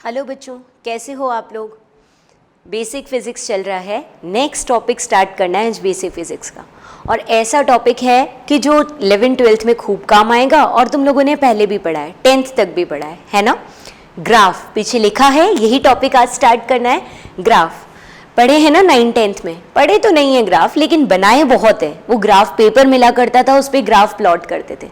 Hello बच्चों, कैसे हो आप लोग। बेसिक फिजिक्स चल रहा है, नेक्स्ट टॉपिक स्टार्ट करना है बेसिक फिजिक्स का। और ऐसा टॉपिक है कि जो 11th-12th में खूब काम आएगा और तुम लोगों ने पहले भी पढ़ा है, 10th तक भी पढ़ा है ना। ग्राफ पीछे लिखा है, यही टॉपिक आज स्टार्ट करना है। ग्राफ पढ़े हैं ना 9th-10th में, पढ़े तो नहीं है ग्राफ, लेकिन बनाए बहुत है। वो ग्राफ पेपर मिला करता था, उस पर ग्राफ प्लॉट करते थे।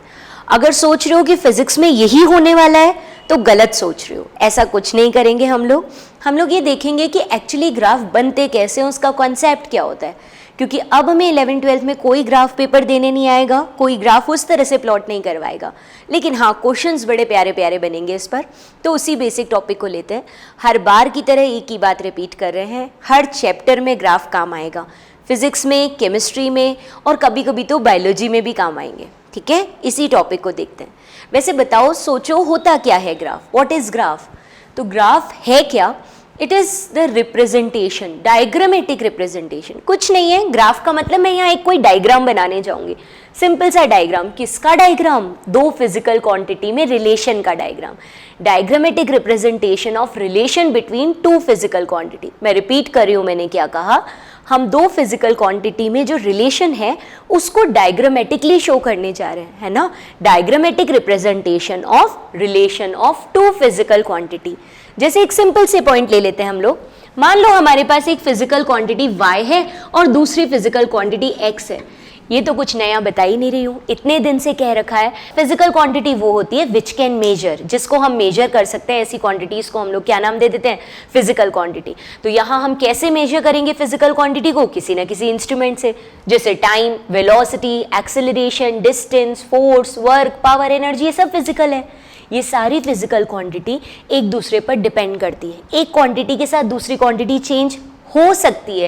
अगर सोच रहे हो कि फिजिक्स में यही होने वाला है तो गलत सोच रहे हो। ऐसा कुछ नहीं करेंगे हम लोग ये देखेंगे कि एक्चुअली ग्राफ बनते कैसे हैं, उसका कॉन्सेप्ट क्या होता है। क्योंकि अब हमें 11th-12th में कोई ग्राफ पेपर देने नहीं आएगा, कोई ग्राफ उस तरह से प्लॉट नहीं करवाएगा, लेकिन हाँ क्वेश्चंस बड़े प्यारे प्यारे बनेंगे इस पर। तो उसी बेसिक टॉपिक को लेते हैं। हर बार की तरह एक ही बात रिपीट कर रहे हैं, हर चैप्टर में ग्राफ काम आएगा। फिजिक्स में, केमिस्ट्री में और कभी कभी तो बायोलॉजी में भी काम आएंगे। ठीक है, इसी टॉपिक को देखते हैं। वैसे बताओ, सोचो होता क्या है ग्राफ, व्हाट इज ग्राफ। तो ग्राफ है क्या, it is the representation, diagrammatic representation. कुछ नहीं है ग्राफ का मतलब, मैं यहाँ एक कोई डायग्राम बनाने जाऊंगी, सिंपल सा डायग्राम। किसका डायग्राम, दो फिजिकल क्वांटिटी में रिलेशन का diagram. Diagrammatic representation of relation between two physical quantity. मैं रिपीट कर रही हूँ, मैंने क्या कहा, हम दो फिजिकल क्वांटिटी में जो रिलेशन है उसको डायग्रामेटिकली शो करने जा रहे हैं, है ना। Diagrammatic representation of relation of two physical quantity. जैसे एक सिंपल से पॉइंट ले लेते हैं हम लोग। मान लो हमारे पास एक फिजिकल क्वांटिटी y है और दूसरी फिजिकल क्वांटिटी x है। ये तो कुछ नया बता ही नहीं रही हूँ, इतने दिन से कह रखा है। फिजिकल क्वांटिटी वो होती है विच कैन मेजर, जिसको हम मेजर कर सकते हैं। ऐसी क्वांटिटीज को हम लोग क्या नाम दे देते हैं, फिजिकल क्वांटिटी। तो यहाँ हम कैसे मेजर करेंगे फिजिकल क्वांटिटी को, किसी ना किसी इंस्ट्रूमेंट से, जैसे time, velocity, acceleration, distance, force, work, power, energy, ये सब फिजिकल है। ये सारी फिजिकल क्वांटिटी एक दूसरे पर डिपेंड करती है। एक क्वांटिटी के साथ दूसरी क्वांटिटी चेंज हो सकती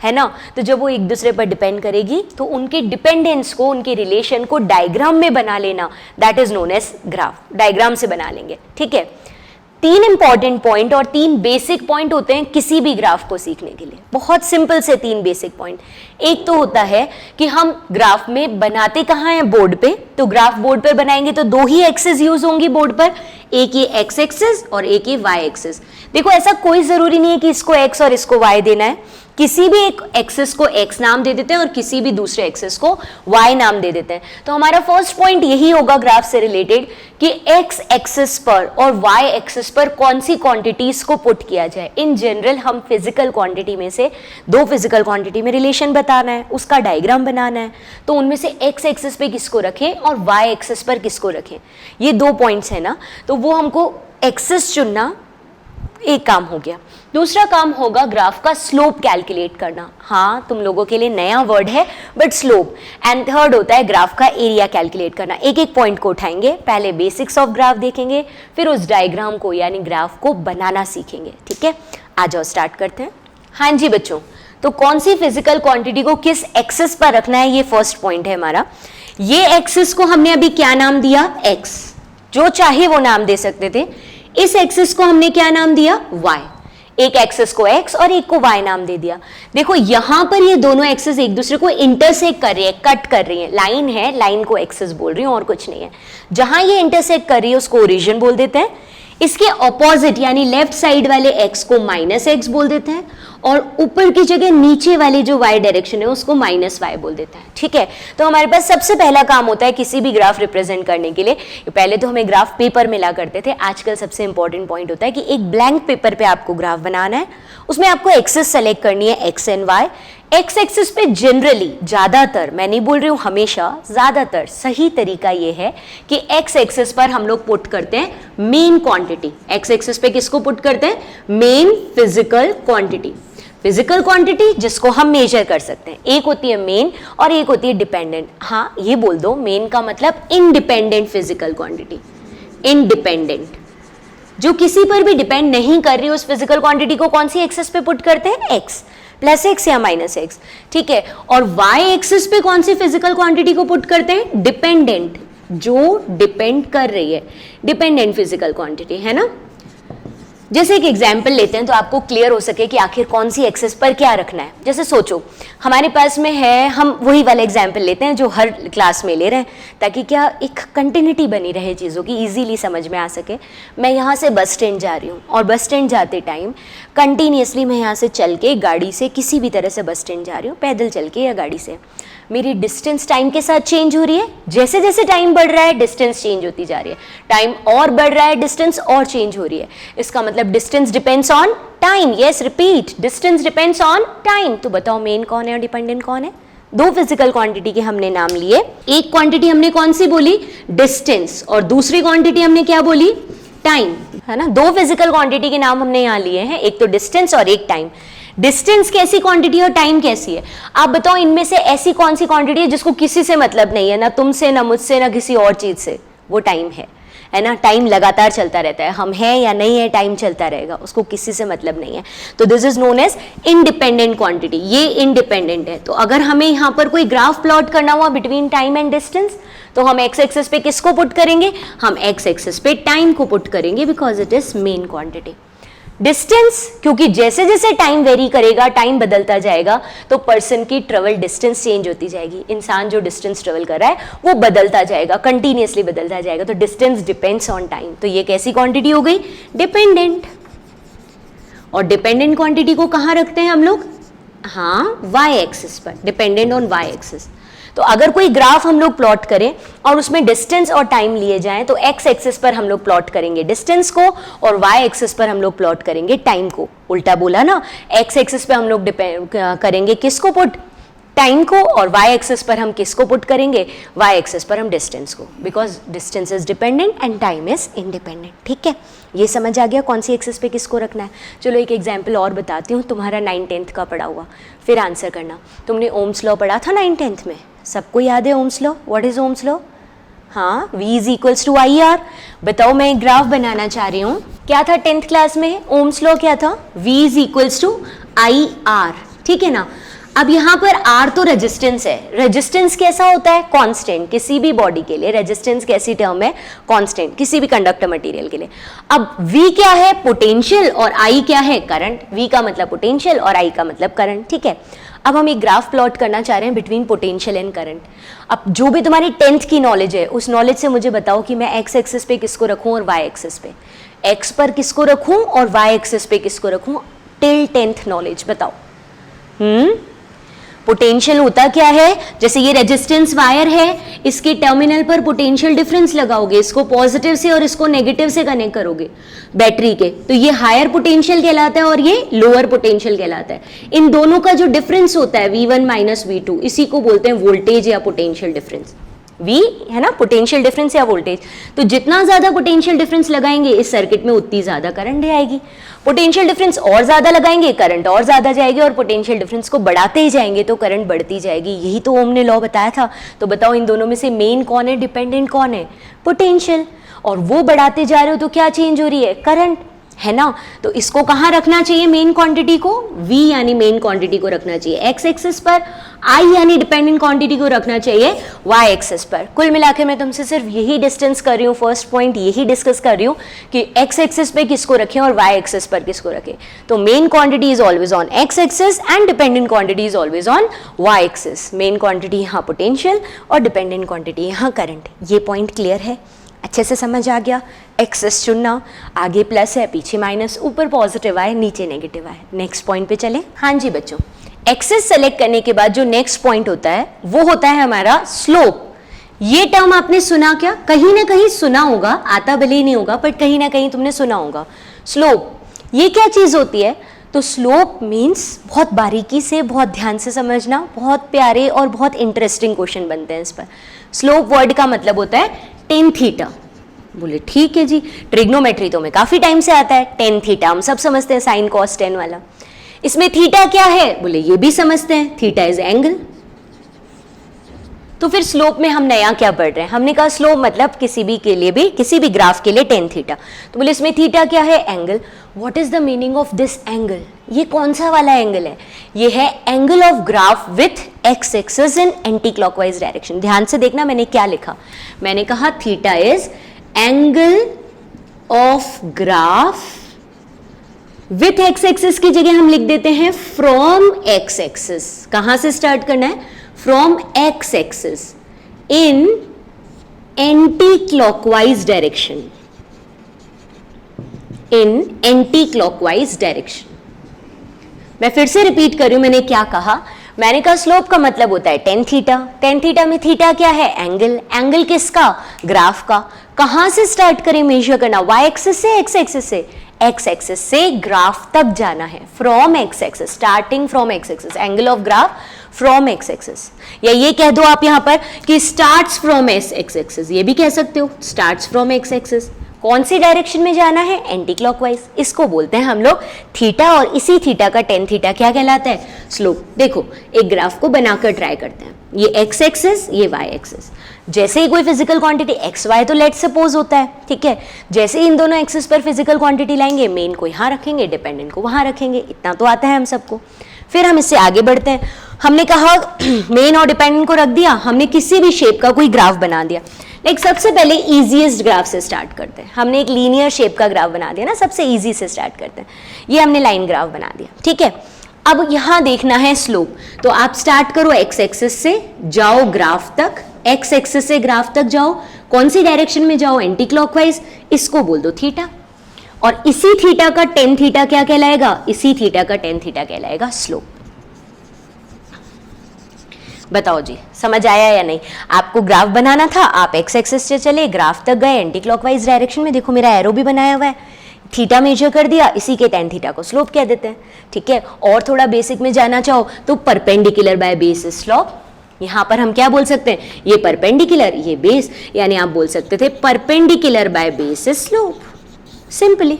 है ना। तो जब वो एक दूसरे पर डिपेंड करेगी तो उनके डिपेंडेंस को, उनके रिलेशन को डायग्राम में बना लेना, that is known as graph. Diagram से बना लेंगे। ठीक है, 3 इंपॉर्टेंट पॉइंट और 3 बेसिक पॉइंट होते हैं किसी भी ग्राफ को सीखने के लिए। बहुत सिंपल से 3 बेसिक पॉइंट। एक तो होता है कि हम ग्राफ में बनाते कहाँ हैं, बोर्ड पे। तो ग्राफ बोर्ड पर बनाएंगे तो 2 ही एक्सिस यूज होंगी बोर्ड पर, एक ये एक्स एक्सिस और एक ये वाई एक्सिस। देखो ऐसा कोई जरूरी नहीं है कि इसको एक्स और इसको वाई देना है। किसी भी एक एक्सिस को एक्स नाम दे देते हैं और किसी भी दूसरे एक्सिस को वाई नाम दे देते हैं। तो हमारा फर्स्ट पॉइंट यही होगा ग्राफ से रिलेटेड कि एक्स एक्सिस पर और वाई एक्सिस पर कौन सी क्वांटिटीज को पुट किया जाए। इन जनरल हम फिजिकल क्वांटिटी में से दो फिजिकल क्वांटिटी में रिलेशन बताना है, उसका डायग्राम बनाना है। तो उनमें से एक्स एक्सिस पे किसको रखें और वाई एक्सिस पर किसको रखें, ये 2 पॉइंट्स है ना। तो वो हमको एक्सिस चुनना एक काम हो गया। दूसरा काम होगा ग्राफ का स्लोप कैलकुलेट करना। हाँ, तुम लोगों के लिए नया वर्ड है बट स्लोप। एंड थर्ड होता है ग्राफ का एरिया कैलकुलेट करना। एक एक पॉइंट को उठाएंगे, पहले बेसिक्स ऑफ ग्राफ देखेंगे, फिर उस डायग्राम को यानी ग्राफ को बनाना सीखेंगे। ठीक है, आ जाओ स्टार्ट करते हैं। हाँ जी बच्चों, तो कौन सी फिजिकल क्वांटिटी को किस एक्सिस पर रखना है, ये फर्स्ट पॉइंट है हमारा। ये एक्सिस को हमने अभी क्या नाम दिया, एक्स, जो चाहे वो नाम दे सकते थे। इस एक्सिस को हमने क्या नाम दिया, y। एक एक्सिस को x और एक को y नाम दे दिया। देखो यहां पर ये दोनों एक्सिस एक दूसरे को इंटरसेक्ट कर रही है, कट कर रही है। लाइन है, लाइन को एक्सिस बोल रही हूं और कुछ नहीं है। जहां ये इंटरसेक्ट कर रही है उसको ओरिजिन बोल देते हैं। इसके ऑपोजिट यानी लेफ्ट साइड वाले x को -x बोल देते हैं और ऊपर की जगह नीचे वाली जो y डायरेक्शन है उसको -y बोल देता है। ठीक है, तो हमारे पास सबसे पहला काम होता है किसी भी ग्राफ रिप्रेजेंट करने के लिए। पहले तो हमें ग्राफ पेपर मिला करते थे, आजकल सबसे इंपॉर्टेंट पॉइंट होता है कि एक ब्लैंक पेपर पे आपको ग्राफ बनाना है। उसमें आपको एक्सिस सेलेक्ट करनी है, X and Y. X axis पे जनरली ज्यादातर, मैं नहीं बोल रही हूँ हमेशा, ज्यादातर सही तरीका ये है कि एक्स एक्सिस पर हम लोग पुट करते हैं मेन क्वांटिटी। एक्स एक्सिस पे किसको पुट करते हैं, main physical quantity. Physical quantity जिसको हम मेजर कर सकते हैं। एक होती है मेन और एक होती है डिपेंडेंट। हाँ ये बोल दो, मेन का मतलब इंडिपेंडेंट फिजिकल क्वांटिटी। इंडिपेंडेंट जो किसी पर भी डिपेंड नहीं कर रही, उस फिजिकल क्वांटिटी को कौन सी एक्सिस पे पुट करते हैं, एक्स, +x या -x। ठीक है, और y एक्सिस पे कौन सी फिजिकल क्वांटिटी को पुट करते हैं, डिपेंडेंट, जो डिपेंड कर रही है, डिपेंडेंट फिजिकल क्वांटिटी, है ना। जैसे एक एग्जाम्पल लेते हैं तो आपको क्लियर हो सके कि आखिर कौन सी एक्सिस पर क्या रखना है। जैसे सोचो हमारे पास में है, हम वही वाला एग्जाम्पल लेते हैं जो हर क्लास में ले रहे हैं, ताकि क्या एक कंटिन्यूटी बनी रहे चीज़ों की, इजीली समझ में आ सके। मैं यहाँ से बस स्टैंड जा रही हूँ और बस स्टैंड जाते टाइम कंटिन्यूसली मैं यहाँ से चल के, गाड़ी से, किसी भी तरह से बस स्टैंड जा रही हूँ, पैदल चल के या गाड़ी से, मेरी डिस्टेंस टाइम के साथ चेंज हो रही है। जैसे जैसे टाइम बढ़ रहा है डिस्टेंस चेंज होती जा रही है, टाइम और बढ़ रहा है डिस्टेंस और चेंज हो रही है। इसका मतलब distance depends on time. Yes, repeat, distance depends on time. तो बताओ मेन कौन है और डिपेंडेंट कौन है? दो फिजिकल क्वांटिटी के हमने नाम लिए। एक क्वांटिटी हमने कौन सी बोली? डिस्टेंस, और दूसरी क्वांटिटी हमने क्या बोली? टाइम, है ना। दो फिजिकल क्वांटिटी के नाम हमने यहाँ लिए हैं, एक तो डिस्टेंस और एक टाइम। डिस्टेंस कैसी क्वांटिटी और टाइम कैसी है? आप बताओ इनमें से ऐसी कौन सी क्वांटिटी है जिसको किसी से मतलब नहीं है, ना तुमसे, ना मुझसे, ना किसी और चीज से? वो टाइम है ना। टाइम लगातार चलता रहता है, हम हैं या नहीं है, टाइम चलता रहेगा, उसको किसी से मतलब नहीं है। तो this is known as independent quantity, ये इंडिपेंडेंट है। तो अगर हमें यहाँ पर कोई ग्राफ प्लॉट करना हुआ बिटवीन टाइम एंड डिस्टेंस, तो हम एक्स एक्सिस पे किसको पुट करेंगे? हम एक्स एक्सिस पे टाइम को पुट करेंगे, because it is main quantity. Distance, क्योंकि जैसे जैसे टाइम वेरी करेगा, टाइम बदलता जाएगा, तो पर्सन की ट्रेवल डिस्टेंस चेंज होती जाएगी। इंसान जो डिस्टेंस ट्रेवल कर रहा है वो बदलता जाएगा, कंटिन्यूसली बदलता जाएगा। तो डिस्टेंस डिपेंड्स ऑन टाइम। तो ये कैसी क्वांटिटी हो गई? डिपेंडेंट। और डिपेंडेंट क्वांटिटी को कहाँ रखते हैं हम लोग? हाँ, वाई एक्सिस पर, डिपेंडेंट ऑन वाई एक्सिस। तो अगर कोई ग्राफ हम लोग प्लॉट करें और उसमें डिस्टेंस और टाइम लिए जाएं, तो एक्स एक्सिस पर हम लोग प्लॉट करेंगे डिस्टेंस को और वाई एक्सिस पर हम लोग प्लॉट करेंगे टाइम को। उल्टा बोला ना, एक्स एक्सिस पे हम लोग करेंगे किसको पुट? टाइम को, और वाई एक्सिस पर हम किसको पुट करेंगे? वाई एक्सिस पर हम डिस्टेंस को, because distance is dependent and time is independent. ठीक है, ये समझ आ गया कौन सी एक्सिस पे किसको रखना है। चलो एक एग्जाम्पल और बताती हूँ, तुम्हारा 9th-10th का पढ़ा हुआ, फिर आंसर करना। तुमने ओम्स लॉ पढ़ा था 9th-10th में, सबको याद है Ohm's law? What is Ohm's law? हाँ, V is equals to I R. बताओ मैं एक ग्राफ बनाना चाह रही हूँ, क्या था 10th क्लास में? ओम्स लॉ क्या था? V is equals to I R, ठीक है ना। अब यहाँ पर R तो रेजिस्टेंस है। रेजिस्टेंस कैसा होता है? कांस्टेंट। किसी भी बॉडी के लिए रेजिस्टेंस कैसी टर्म है? कांस्टेंट, किसी भी कंडक्टर मटेरियल के लिए। अब V क्या है? पोटेंशियल, और I क्या है? करंट। V का मतलब पोटेंशियल और I का मतलब करंट, ठीक है। अब हम एक ग्राफ प्लॉट करना चाह रहे हैं बिटवीन पोटेंशियल एंड करंट। अब जो भी तुम्हारी 10th की नॉलेज है, उस नॉलेज से मुझे बताओ कि मैं एक्स एक्सिस पे किसको रखूं और वाई एक्सिस पे, एक्स पर किसको रखूं और वाई एक्सिस पे किसको रखूं, टिल 10th नॉलेज बताओ। पोटेंशियल होता क्या है? जैसे ये रेजिस्टेंस वायर है, इसके टर्मिनल पर पोटेंशियल डिफरेंस लगाओगे, इसको पॉजिटिव से और इसको नेगेटिव से कनेक्ट करोगे बैटरी के, तो ये हायर पोटेंशियल कहलाता है और ये लोअर पोटेंशियल कहलाता है। इन दोनों का जो डिफरेंस होता है V1 माइनस V2, इसी को बोलते हैं वोल्टेज या पोटेंशियल डिफरेंस। V है ना, पोटेंशियल डिफरेंस या वोल्टेज। तो जितना ज्यादा पोटेंशियल डिफरेंस लगाएंगे इस सर्किट में, उतनी ज्यादा करंट आएगी। पोटेंशियल डिफरेंस और ज्यादा लगाएंगे, करंट और ज्यादा जाएगी, और पोटेंशियल डिफरेंस को बढ़ाते ही जाएंगे तो करंट बढ़ती जाएगी। यही तो ओम ने लॉ बताया था। तो बताओ इन दोनों में से मेन कौन है, डिपेंडेंट कौन है? पोटेंशियल। और वो बढ़ाते जा रहे हो तो क्या चेंज हो रही है? करंट, है ना। तो इसको कहाँ रखना चाहिए? मेन क्वांटिटी को, V यानी मेन क्वांटिटी को रखना चाहिए एक्स एक्सिस पर, I यानी डिपेंडेंट क्वांटिटी को रखना चाहिए Y एक्सिस पर। कुल मिलाकर मैं तुमसे सिर्फ यही डिस्टेंस कर रही हूँ, फर्स्ट पॉइंट यही डिस्कस कर रही हूँ कि एक्स एक्सिस पे किसको रखें और Y एक्सिस पर किसको रखें। तो main quantity is always on x axis and dependent quantity is always on Y axis. Main quantity यहाँ पोटेंशियल और डिपेंडेंट क्वांटिटी यहाँ करंट। ये पॉइंट क्लियर है? अच्छे से समझ आ गया? एक्सेस चुनना, आगे प्लस है, पीछे माइनस, ऊपर पॉजिटिव आए, नीचे नेगेटिव आए। नेक्स्ट पॉइंट पे चले। हाँ जी बच्चों, एक्सेस सेलेक्ट करने के बाद जो नेक्स्ट पॉइंट होता है वो होता है हमारा स्लोप। ये टर्म आपने सुना क्या? कहीं ना कहीं सुना होगा, आता भले ही नहीं होगा, बट कहीं ना कहीं तुमने सुना होगा। स्लोप ये क्या चीज होती है? तो स्लोप मीन्स बहुत बारीकी से, बहुत ध्यान से समझना, बहुत प्यारे और बहुत इंटरेस्टिंग क्वेश्चन बनते हैं इस पर। स्लोप वर्ड का मतलब होता है टेन थीटा। बोले ठीक है जी, ट्रिग्नोमेट्री तो में काफी टाइम से आता है। टेन थीटा हम सब समझते हैं, साइन कॉस टेन वाला। इसमें थीटा क्या है? बोले ये भी समझते हैं, थीटा इज एंगल। तो फिर स्लोप में हम नया क्या पढ़ रहे हैं? हमने कहा स्लोप मतलब किसी भी के लिए भी, किसी भी ग्राफ के लिए टेन थीटा। तो बोले इसमें थीटा क्या है? Angle. What is the meaning of this angle? ये कौन सा वाला एंगल है? ये है angle of graph with x axis in anticlockwise direction. ध्यान से देखना मैंने क्या लिखा। मैंने कहा theta is angle of graph with x axis की जगह हम लिख देते हैं फ्रॉम एक्स एक्सिस। कहां से स्टार्ट करना है? From x axis in anticlockwise direction, in anticlockwise direction. मैं फिर से रिपीट कर रही हूं, मैंने क्या कहा? मैंने कहा स्लोप का मतलब होता है टेन थीटा। टेन थीटा में थीटा क्या है? एंगल। एंगल किसका? ग्राफ का। कहां से स्टार्ट करें मेजर करना? वाई एक्सिस से, एक्स एक्सिस से? एक्स एक्सिस से ग्राफ तक जाना है, from x axis, starting from x axis, angle of graph from x axis. या ये कह दो आप यहां पर कि स्टार्ट्स फ्रॉम एक्स एक्सिस, ये भी कह सकते हो, स्टार्ट्स फ्रॉम एक्स एक्सिस। कौन सी डायरेक्शन में जाना है? Anti clockwise. इसको बोलते हैं हम लोग थीटा, और इसी थीटा का टेन थीटा क्या कहलाता है? स्लोप। देखो एक ग्राफ को बनाकर ट्राई करते हैं, ये एक्स एक्सिस, ये वाई एक्सिस। जैसे ही कोई फिजिकल क्वांटिटी एक्स वाई तो लेट सपोज होता है, ठीक है, जैसे ही इन दोनों एक्सिस पर फिजिकल क्वांटिटी लाएंगे, मेन को यहाँ रखेंगे, डिपेंडेंट को वहां रखेंगे, इतना तो आता है हम सबको। फिर हम इससे आगे बढ़ते हैं। हमने कहा मेन और डिपेंडेंट को रख दिया, हमने किसी भी शेप का कोई ग्राफ बना दिया। लाइक सबसे पहले इजीएस्ट ग्राफ से स्टार्ट करते हैं। हमने एक लीनियर शेप का ग्राफ बना दिया ना, सबसे इजी से स्टार्ट करते हैं। ये हमने लाइन ग्राफ बना दिया, ठीक है। अब यहां देखना है स्लोप, तो आप स्टार्ट करो एक्स एक्सिस से, जाओ ग्राफ तक, एक्स एक्सिस से ग्राफ तक जाओ। कौन सी डायरेक्शन में जाओ? Anti clockwise. इसको बोल दो थीटा, और इसी थीटा का टेन थीटा क्या कहलाएगा? इसी थीटा का टेन थीटा कहलाएगा स्लोप। बताओ जी, समझ आया या नहीं? आपको ग्राफ बनाना था, आप एक्स एक्सिस से चले, ग्राफ तक गए, एंटी क्लॉकवाइज डायरेक्शन में। देखो मेरा एरो भी बनाया हुआ है, थीटा मेजर कर दिया, इसी के टेन थीटा को स्लोप कह देते हैं, ठीक है। और थोड़ा बेसिक में जाना चाहो तो परपेंडिकुलर बाय बेस स्लोप। यहां पर हम क्या बोल सकते हैं? ये परपेंडिकुलर, ये बेस, यानी आप बोल सकते थे perpendicular by base slope. Simply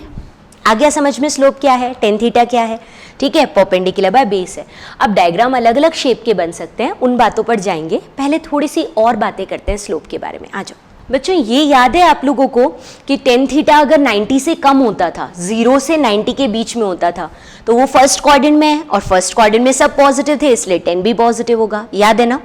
आ गया समझ में स्लोप क्या है, टेन थीटा क्या है, ठीक है, परपेंडिकुलर बाय बेस है। अब डायग्राम अलग अलग शेप के बन सकते हैं, उन बातों पर जाएंगे, पहले थोड़ी सी और बातें करते हैं स्लोप के बारे में। आ जाओ बच्चों, ये याद है आप लोगों को कि टेन थीटा अगर 90 से कम होता था, 0 से 90 के बीच में होता था, तो वो फर्स्ट क्वाड्रेंट में है, और फर्स्ट क्वाड्रेंट में सब पॉजिटिव थे, इसलिए 10 भी पॉजिटिव होगा, याद है ना।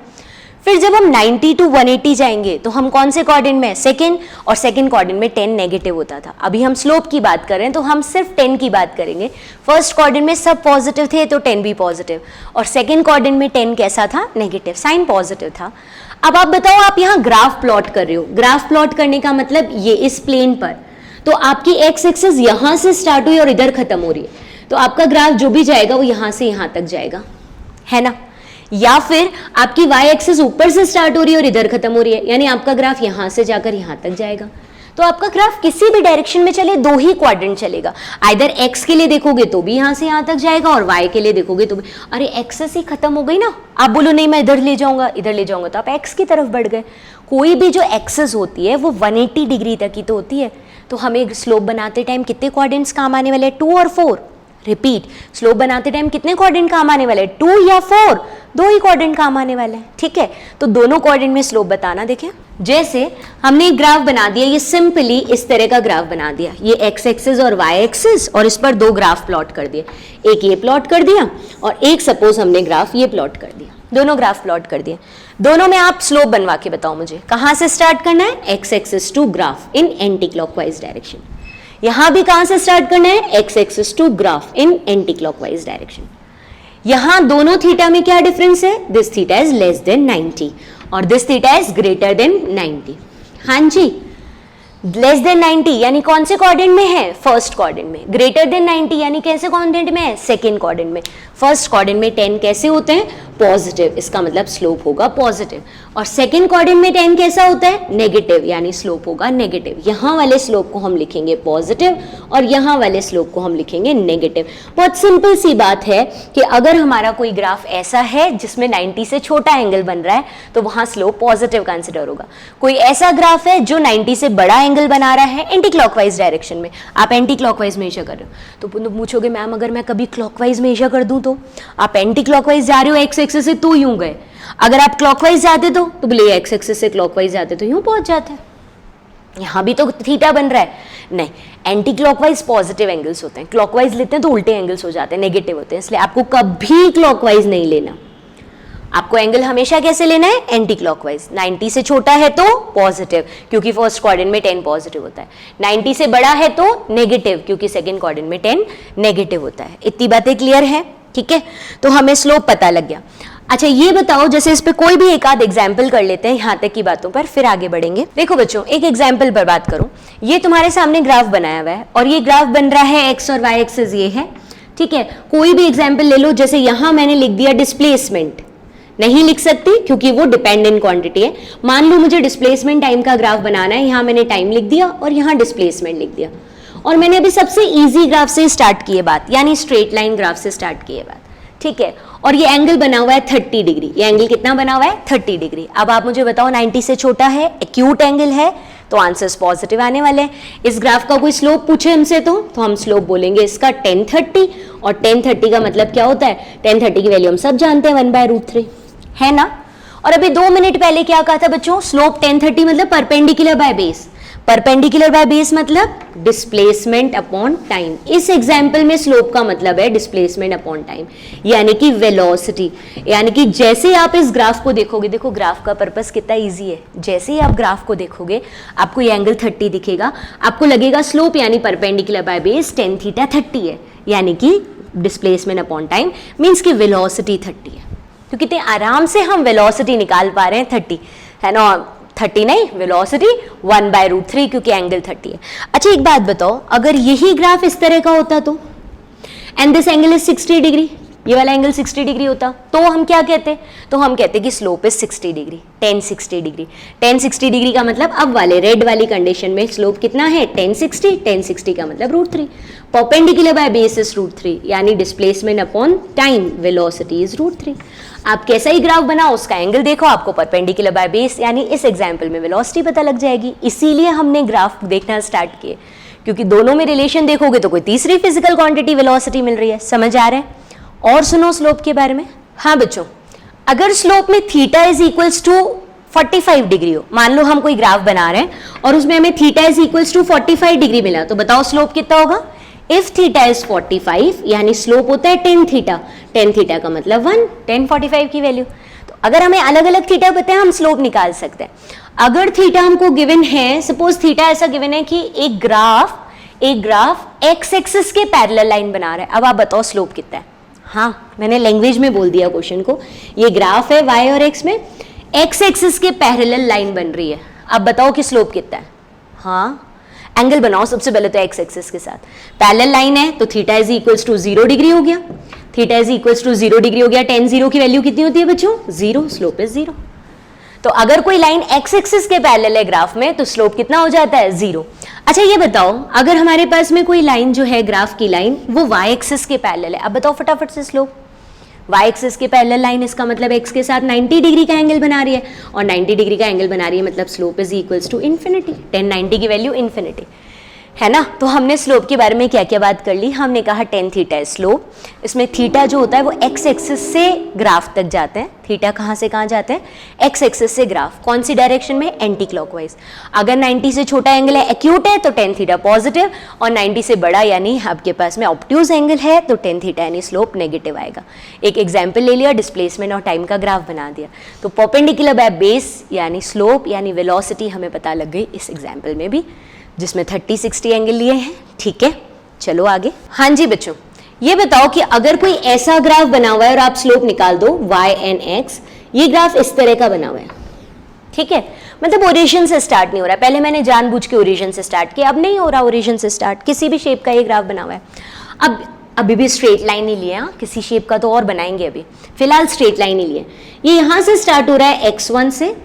फिर जब हम 90 टू 180 जाएंगे तो हम कौन से क्वाड्रेंट में? सेकंड, और सेकंड क्वाड्रेंट में 10 नेगेटिव होता था। अभी हम स्लोप की बात कर रहे हैं तो हम सिर्फ 10 की बात करेंगे। फर्स्ट क्वाड्रेंट में सब पॉजिटिव थे तो 10 भी पॉजिटिव, और सेकंड क्वाड्रेंट में 10 कैसा था? नेगेटिव, साइन पॉजिटिव था। अब आप बताओ, आप यहाँ ग्राफ प्लॉट कर रहे हो, ग्राफ प्लॉट करने का मतलब ये इस प्लेन पर, तो आपकी एक्स एक्सिस यहां से स्टार्ट हुई और इधर खत्म हो रही है, तो आपका ग्राफ जो भी जाएगा वो यहां से यहां तक जाएगा, है ना। या फिर आपकी वाई एक्सिस ऊपर से स्टार्ट हो रही है और इधर खत्म हो रही है, यानी आपका ग्राफ यहां से जाकर यहां तक जाएगा। तो आपका ग्राफ किसी भी डायरेक्शन में चले, दो ही क्वाड्रेंट चलेगा। आइदर एक्स के लिए देखोगे तो भी यहां से यहां तक जाएगा, और वाई के लिए देखोगे तो भी। अरे एक्सेस ही खत्म हो गई ना, आप बोलो नहीं मैं इधर ले जाऊंगा, इधर ले जाऊंगा, तो आप एक्स की तरफ बढ़ गए। कोई भी जो एक्सेस होती है वो 180 डिग्री तक ही तो होती है। तो हमें स्लोप बनाते टाइम कितने क्वाड्रेंट्स काम आने वाले हैं? 2 और 4। रिपीट, स्लोप बनाते टाइम कितने क्वाड्रेंट काम आने वाले हैं? 2 या 4? 2 ही क्वाड्रेंट काम आने वाले हैं, ठीक है। तो दोनों क्वाड्रेंट में स्लोप बताना। देखें, जैसे हमने एक ग्राफ बना दिया, ये सिंपली इस तरह का ग्राफ बना दिया, ये एक्स एक्सिस और वाई एक्सिस, और इस पर दो ग्राफ प्लॉट कर दिए, एक ये प्लॉट कर दिया और एक सपोज हमने ग्राफ ये प्लॉट कर दिया, दोनों ग्राफ प्लॉट कर दिए। दोनों में आप स्लोप बनवा के बताओ मुझे, कहां से स्टार्ट करना है? X axis to graph in anticlockwise direction. यहां भी कहां से स्टार्ट करना है? X axis to graph in anticlockwise direction. यहां दोनों थीटा में क्या डिफरेंस है? This theta is less than 90 और this theta is greater than 90। हाँ जी, लेस देन 90 यानी कौन से क्वाड्रेंट में है? फर्स्ट क्वाड्रेंट में। ग्रेटर देन 90 यानी कैसे क्वाड्रेंट में है? सेकंड क्वाड्रेंट में। फर्स्ट क्वाड्रेंट में 10 कैसे होते हैं? पॉजिटिव, इसका मतलब स्लोप होगा पॉजिटिव। और सेकंड क्वाड्रेंट में 10 कैसा होता है? नेगेटिव, यानी स्लोप होगा नेगेटिव। यहां वाले स्लोप को हम लिखेंगे पॉजिटिव और यहां वाले स्लोप को हम लिखेंगे नेगेटिव। बहुत सिंपल सी बात है कि अगर हमारा कोई ग्राफ ऐसा है जिसमें 90 से छोटा एंगल बन रहा है तो वहां स्लोप पॉजिटिव कंसिडर होगा। कोई ऐसा ग्राफ है जो 90 से बड़ा एंगल बना रहा है एंटी क्लॉकवाइज डायरेक्शन में, आप एंटी क्लॉकवाइज मेजर कर रहे हो तो पूछोगे मैम अगर मैं कभी क्लॉकवाइज मेजर कर दूं तो? आप एंटी क्लॉकवाइज जा रहे हो एक्स एक्सिस से तो यूं गए, अगर आप क्लॉकवाइज जाते तो बोले एक्स एक्सिस से क्लॉकवाइज जाते तो यूं पहुंच जाते। यहां भी तो थीटा बन रहा है, नहीं, एंटी क्लॉकवाइज पॉजिटिव एंगल्स होते हैं, क्लॉकवाइज लेते हैं तो उल्टे एंगल्स हो जाते हैं, नेगेटिव होते हैं, इसलिए आपको कभी क्लॉकवाइज नहीं लेना। आपको एंगल हमेशा कैसे लेना है, एंटी क्लॉकवाइज। 90 से छोटा है तो पॉजिटिव, क्योंकि फर्स्ट क्वाड्रेंट में 10 पॉजिटिव होता है। 90 से बड़ा है तो नेगेटिव, क्योंकि सेकंड क्वाड्रेंट में 10 नेगेटिव होता है। इतनी बातें क्लियर है, ठीक है। तो हमें स्लोप पता लग गया। अच्छा ये बताओ, जैसे इस पे कोई भी एक आध एग्जाम्पल कर लेते हैं यहाँ तक की बातों पर, फिर आगे बढ़ेंगे। देखो बच्चों, एक एग्जाम्पल पर बात करूं। ये तुम्हारे सामने ग्राफ बनाया हुआ है और ये ग्राफ बन रहा है एक्स और वाई एक्सिस ये है, ठीक है। कोई भी एग्जाम्पल ले लो, जैसे यहां मैंने लिख दिया डिस्प्लेसमेंट, नहीं लिख सकती क्योंकि वो डिपेंडेंट क्वांटिटी है। मान लो मुझे डिस्प्लेसमेंट टाइम का ग्राफ बनाना है, यहां मैंने टाइम लिख दिया और यहां डिस्प्लेसमेंट लिख दिया, और मैंने अभी सबसे इजी ग्राफ से स्टार्ट किए बात, यानी स्ट्रेट लाइन ग्राफ से स्टार्ट किए बात, ठीक है। और ये एंगल बना हुआ है 30 डिग्री। ये एंगल कितना बना हुआ है, 30 डिग्री। अब आप मुझे बताओ 90 से छोटा है, एक्यूट एंगल है, तो आंसर्स पॉजिटिव आने वाले हैं। इस ग्राफ का कोई स्लोप पूछे हमसे तो हम स्लोप बोलेंगे इसका 1030, और 1030 का मतलब क्या होता है, 1030 की वैल्यू हम सब जानते हैं 1/√3, है ना। और अभी 2 मिनट पहले क्या कहा था बच्चों, स्लोप 1030 मतलब perpendicular by base. Perpendicular by base मतलब डिस्प्लेसमेंट अपॉन टाइम। इस एग्जाम्पल में स्लोप का मतलब है डिस्प्लेसमेंट अपॉन टाइम, यानी कि वेलोसिटी। यानी कि जैसे आप इस ग्राफ को देखोगे, देखो ग्राफ का पर्पस कितना इजी है, जैसे ही आप ग्राफ को देखोगे आपको ये एंगल 30 दिखेगा, आपको लगेगा स्लोप यानी perpendicular by base tan theta 30 है, यानी कि डिस्प्लेसमेंट अपॉन टाइम मीन्स की वेलोसिटी 30 है। तो कितने आराम से हम वेलोसिटी निकाल पा रहे हैं 30, है ना। 30 नहीं, वेलोसिटी 1/√3, क्योंकि एंगल 30 है। अच्छा एक बात बताओ, अगर यही ग्राफ इस तरह का होता तो, and this angle is 60 degree, ये वाला एंगल 60 डिग्री होता, तो हम क्या कहते, तो हम कहते कि slope is 60 degree, 1060 degree. 1060 degree का मतलब अब वाले रेड वाली कंडीशन में स्लोप कितना है, 1060। 1060 का मतलब √3। परपेंडिकुलर बाय बेस इज √3, यानी displacement upon time, velocity is √3। आप कैसा ही ग्राफ बनाओ, उसका एंगल देखो, आपको परपेंडिकुलर बाय बेस यानी इस एग्जाम्पल में वेलोसिटी पता लग जाएगी। इसीलिए हमने ग्राफ देखना स्टार्ट किए, क्योंकि दोनों में रिलेशन देखोगे तो कोई तीसरी फिजिकल क्वांटिटी वेलोसिटी मिल रही है। समझ आ रहा है। और सुनो स्लोप के बारे में। हाँ बच्चों, अगर स्लोप में theta is equals to 45 degree हो, मान लो हम कोई ग्राफ बना रहे हैं और उसमें हमें theta is equals to 45 degree मिला, तो बताओ स्लोप कितना होगा। इफ थीटा इज 45 यानी स्लोप होता है tan थीटा। tan थीटा का मतलब 1, tan 45 की वैल्यू। तो अगर हमें अलग अलग थीटा पता है हम स्लोप निकाल सकते हैं। अगर थीटा हमको गिवन है, सपोज थीटा ऐसा गिवन है कि एक ग्राफ एक्स एक्सिस के पैरेलल लाइन बना रहा है। अब आप बताओ स्लोप कितना है। हाँ, मैंने लैंग्वेज में बोल दिया क्वेश्चन को। ये ग्राफ है y और x में, एक्स एक्सिस के पैरेलल लाइन बन रही है। अब बताओ कि स्लोप कितना है। हाँ, एंगल बनाओ सबसे पहले तो एक्स एक्सिस के साथ। पैरेलल लाइन है तो theta is equals to 0 degree हो गया। Theta is equals to 0 degree हो गया। tan 0 की वैल्यू कितनी होती है बच्चों, 0। Slope is 0। तो अगर कोई लाइन एक्स एक्सिस के पैरेलल है ग्राफ में तो स्लोप कितना हो जाता है, 0। अच्छा ये बताओ, अगर हमारे पास में कोई लाइन जो है ग्राफ की लाइन वो वाई एक्सिस के पैरेलल है, अब बताओ फटाफट से स्लोप। वाई एक्सिस के पैरेलल लाइन, इसका मतलब एक्स के साथ 90 डिग्री का एंगल बना रही है, और 90 डिग्री का एंगल बना रही है मतलब slope is equals to infinity. tan 90 की वैल्यू इन्फिनिटी, है ना। तो हमने स्लोप के बारे में क्या क्या बात कर ली। हमने कहा tan थीटा है स्लोप। इसमें थीटा जो होता है वो एक्स एक्सिस से ग्राफ तक जाते हैं। थीटा कहाँ से कहाँ जाते हैं, एक्स एक्सिस से ग्राफ। कौन सी डायरेक्शन में, एंटी क्लॉकवाइज। अगर 90 से छोटा एंगल है, एक्यूट है, तो tan थीटा पॉजिटिव, और 90 से बड़ा यानी आपके पास में ऑब्ट्यूज एंगल है तो tan थीटा यानी स्लोप नेगेटिव आएगा। एक एग्जाम्पल ले लिया, डिस्प्लेसमेंट और टाइम का ग्राफ बना दिया। तो परपेंडिकुलर बाय बेस यानी स्लोप यानी वेलोसिटी हमें पता लग गई इस एग्जाम्पल में भी, जिसमें 30-60 एंगल लिए हैं। ठीक है, चलो आगे। हाँ जी बच्चों, ये बताओ कि अगर कोई ऐसा ग्राफ बना हुआ है और आप स्लोप निकाल दो y and x, ये ग्राफ इस तरह का बना हुआ है, ठीक है। मतलब ओरिजिन से स्टार्ट नहीं हो रहा है। पहले मैंने जानबूझ के ओरिजिन से स्टार्ट किया, अब नहीं हो रहा ओरिजिन से स्टार्ट। किसी भी शेप का ये ग्राफ बना हुआ है। अब अभी भी स्ट्रेट लाइन ही लिए, किसी शेप का तो और बनाएंगे, अभी फिलहाल स्ट्रेट लाइन ही लिए। ये यहाँ से स्टार्ट हो रहा है x1 से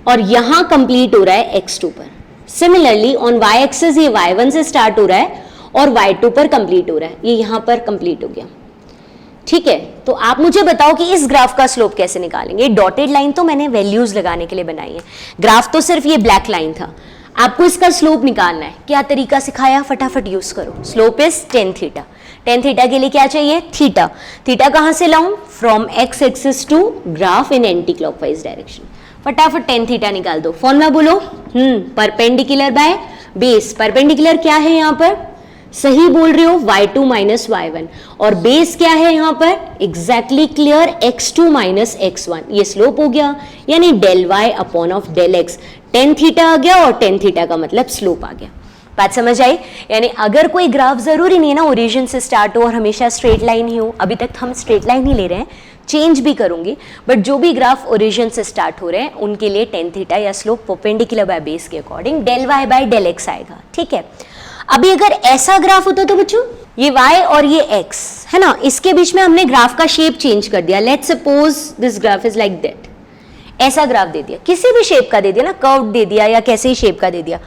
और यहाँ कंप्लीट हो रहा है x2 पर। सिमिलरली ऑन y एक्सिस ये y1 से स्टार्ट हो रहा है और y2 पर कंप्लीट हो रहा है, ये यहाँ पर कंप्लीट हो गया, ठीक है। तो आप मुझे बताओ कि इस ग्राफ का स्लोप कैसे निकालेंगे। डॉटेड लाइन तो मैंने वैल्यूज लगाने के लिए बनाई है, ग्राफ तो सिर्फ ये ब्लैक लाइन था। आपको इसका स्लोप निकालना है। क्या तरीका सिखाया, फटाफट यूज करो। Slope is tan theta. tan theta के लिए क्या चाहिए, थीटा। थीटा कहाँ से लाऊं, from x axis to graph in anticlockwise direction. फटाफट tan थीटा निकाल दो। फॉर्मूला बोलो, परपेंडिकुलर बाय बेस। परपेंडिकुलर क्या है यहाँ पर, सही बोल रहे हो, y2 माइनस y1, और बेस क्या है यहाँ पर, exactly clear, x2 minus x1, ये स्लोप हो गया, यानी del y upon of del x, tan theta आ गया, और टेन थीटा का मतलब स्लोप आ गया। बात समझ आई? यानी अगर कोई ग्राफ जरूरी नहीं है ना ओरिजिन से स्टार्ट हो और हमेशा स्ट्रेट लाइन ही हो, अभी तक हम स्ट्रेट लाइन ही ले रहे हैं, चेंज भी करूंगी, बट जो भी ग्राफ ओरिजिन से स्टार्ट हो रहे हैं उनके लिए टेन थीटा या स्लोप परपेंडिकुलर बाय बेस के according del y by del x आएगा। ठीक है, अभी अगर ऐसा ग्राफ होता तो बच्चों ये y और ये x है ना, इसके बीच में हमने ग्राफ का शेप चेंज कर दिया, let's suppose this graph is like that, ऐसा ग्राफ दे दिया, किसी भी शेप का दे दिया ना, कर्व दे दिया या कैसे ही शेप का दे दिया।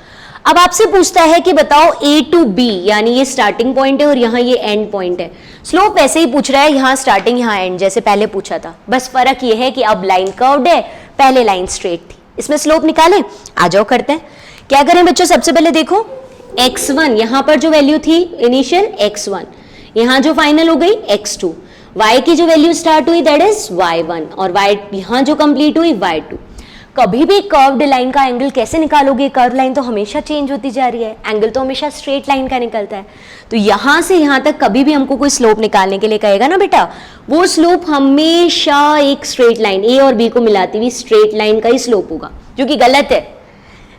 अब आपसे पूछता है कि बताओ a टू b, यानी ये स्टार्टिंग पॉइंट है और यहाँ ये एंड पॉइंट है, स्लोप ऐसे ही पूछ रहा है, यहाँ स्टार्टिंग यहाँ एंड जैसे पहले पूछा था, बस फर्क ये है कि अब लाइन कर्व्ड है, पहले लाइन स्ट्रेट थी। इसमें स्लोप निकालें, आ जाओ करते हैं। क्या करें बच्चों, सबसे पहले देखो x1 यहाँ पर जो वैल्यू थी इनिशियल x1, यहाँ जो फाइनल हो गई x2, y की जो वैल्यू स्टार्ट हुई दैट इज y1, और y यहाँ जो कंप्लीट हुई y2। कभी भी कर्व्ड लाइन का एंगल कैसे निकालोगे, कर्व लाइन तो हमेशा चेंज होती जा रही है, एंगल तो हमेशा स्ट्रेट लाइन का निकलता है, तो यहां से यहां तक कभी भी हमको कोई स्लोप निकालने के लिए कहेगा ना बेटा, वो स्लोप हमेशा एक स्ट्रेट लाइन ए और बी को मिलाती हुई स्ट्रेट लाइन का ही स्लोप होगा, जो कि गलत है।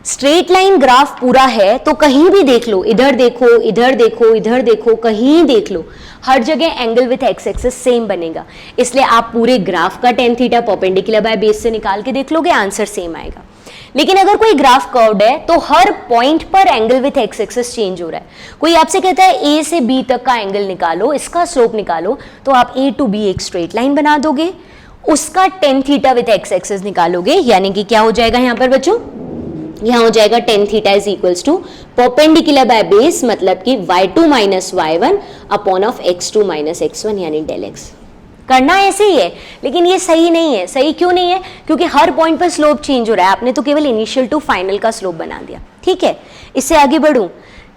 स्ट्रेट लाइन ग्राफ पूरा है तो कहीं भी देख लो, इधर देखो, इधर देखो, इधर देखो, कहीं देख लो, हर जगह angle with x axis same बनेगा, इसलिए आप पूरे ग्राफ का tan theta perpendicular by base से निकाल के देख लोगे, आंसर सेम आएगा। लेकिन अगर कोई ग्राफ कर्व्ड है तो हर पॉइंट पर angle with x axis change हो रहा है। कोई आपसे कहता है ए से बी तक का एंगल निकालो, इसका स्लोप निकालो, तो आप ए टू बी एक स्ट्रेट लाइन बना दोगे, उसका tan theta with x axis निकालोगे, यानी कि क्या हो जाएगा यहाँ पर बच्चों, यहाँ हो जाएगा tan theta is equals to perpendicular by base, मतलब कि y2 minus y1 upon of x2 minus x1, यानी डेल x। करना ऐसे ही है, लेकिन ये सही नहीं है। सही क्यों नहीं है? क्योंकि हर पॉइंट पर स्लोप चेंज हो रहा है, आपने तो केवल इनिशियल टू फाइनल का स्लोप बना दिया। ठीक है, इससे आगे बढ़ूं,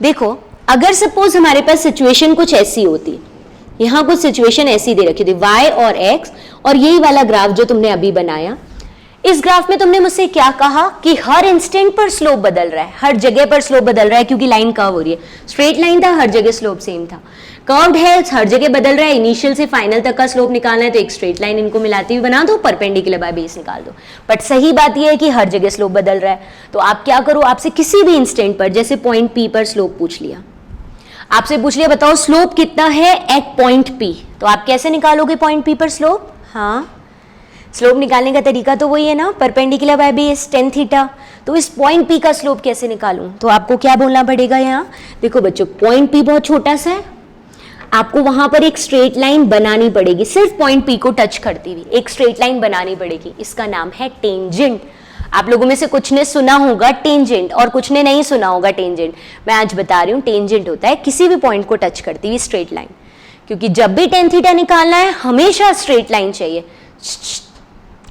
देखो अगर सपोज हमारे पास सिचुएशन कुछ ऐसी होती, यहाँ कुछ सिचुएशन ऐसी दे रखी थी y और x, और यही वाला ग्राफ जो तुमने अभी बनाया, इस ग्राफ में तुमने मुझसे क्या कहा कि हर इंस्टेंट पर स्लोप बदल रहा है, हर जगह पर स्लोप बदल रहा है, क्योंकि लाइन कर्व हो रही है। स्ट्रेट लाइन था, हर जगह स्लोप सेम था, कर्व्ड है, हर जगह बदल रहा है, इनिशियल से फाइनल तक का स्लोप निकालना है तो एक स्ट्रेट लाइन इनको मिलाती हुई बना दो, परपेंडिकुलर बाय बेस निकाल दो। बट सही बात यह है कि हर जगह स्लोप बदल रहा है, तो आप क्या करो, आपसे किसी भी इंस्टेंट पर, जैसे पॉइंट पी पर स्लोप पूछ लिया, आपसे पूछ लिया बताओ स्लोप कितना है एट पॉइंट पी, तो आप कैसे निकालोगे पॉइंट पी पर स्लोप? हाँ, स्लोप निकालने का तरीका तो वही है ना, perpendicular by base tan theta. तो इस पॉइंट पी का स्लोप कैसे निकालूं? तो आपको क्या बोलना पड़ेगा यहाँ, देखो बच्चों पॉइंट पी बहुत छोटा सा है, आपको वहां पर एक स्ट्रेट लाइन बनानी पड़ेगी, सिर्फ पॉइंट पी को टच करती हुई एक स्ट्रेट लाइन बनानी पड़ेगी, इसका नाम है टेंजेंट। आप लोगों में से कुछ ने सुना होगा टेंजेंट और कुछ ने नहीं सुना होगा टेंजेंट, मैं आज बता रही हूँ। टेंजेंट होता है किसी भी पॉइंट को टच करती हुई स्ट्रेट लाइन, क्योंकि जब भी टेन थीटा निकालना है हमेशा स्ट्रेट लाइन चाहिए,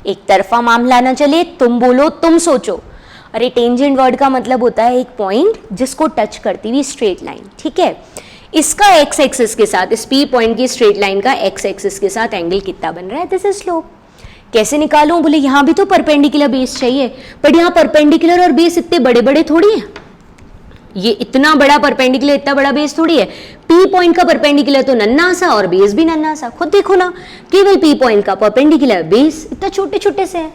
एक तरफा मामला ना चले, तुम बोलो तुम सोचो। अरे टेंजेंट वर्ड का मतलब होता है एक पॉइंट जिसको टच करती हुई स्ट्रेट लाइन। ठीक है, इसका एक्स एक्सिस के साथ, इस पी पॉइंट की स्ट्रेट लाइन का एक्स एक्सिस के साथ एंगल कितना बन रहा है, दिस इज स्लोप। कैसे निकालूं? बोले यहाँ भी तो परपेंडिकुलर बेस चाहिए, बट यहाँ परपेंडिकुलर और बेस इतने बड़े बड़े थोड़ी है, ये इतना बड़ा परपेंडिकुलर इतना बड़ा बेस थोड़ी है। पी पॉइंट का परपेंडिकुलर तो नन्ना सा और बेस भी नन्ना सा, खुद देखो ना, केवल पी पॉइंट का परपेंडिकुलर बेस इतना छोटे छोटे से है,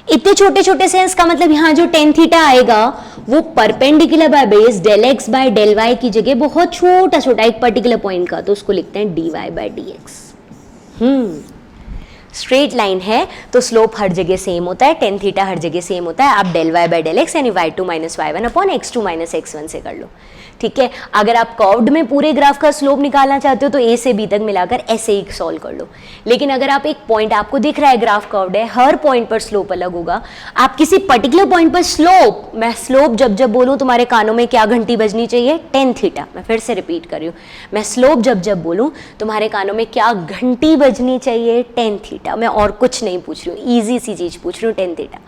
इतने छोटे छोटे से, इसका मतलब यहाँ जो टेन थीटा आएगा वो perpendicular by base del x by del y की जगह बहुत छोटा छोटा एक पर्टिकुलर पॉइंट का, तो उसको लिखते हैं d y by d x. Straight line है तो स्लोप हर जगह सेम होता है, टेन थीटा हर जगह सेम होता है, आप del y by del x यानी y2 minus y1 upon x2 minus x1 से कर लो। ठीक है, अगर आप कर्व्ड में पूरे ग्राफ का स्लोप निकालना चाहते हो तो a से b तक मिलाकर ऐसे ही सॉल्व कर लो। लेकिन अगर आप एक पॉइंट, आपको दिख रहा है ग्राफ कर्व्ड है, हर पॉइंट पर स्लोप अलग होगा, आप किसी पर्टिकुलर पॉइंट पर स्लोप, मैं स्लोप जब जब बोलूँ तुम्हारे कानों में क्या घंटी बजनी चाहिए, टेन थीटा। मैं फिर से रिपीट कर रही हूँ, मैं स्लोप जब जब बोलूँ तुम्हारे कानों में क्या घंटी बजनी चाहिए, टेन थीटा। मैं और कुछ नहीं पूछ रही हूँ, ईजी सी चीज पूछ रही हूँ, टेन थीटा।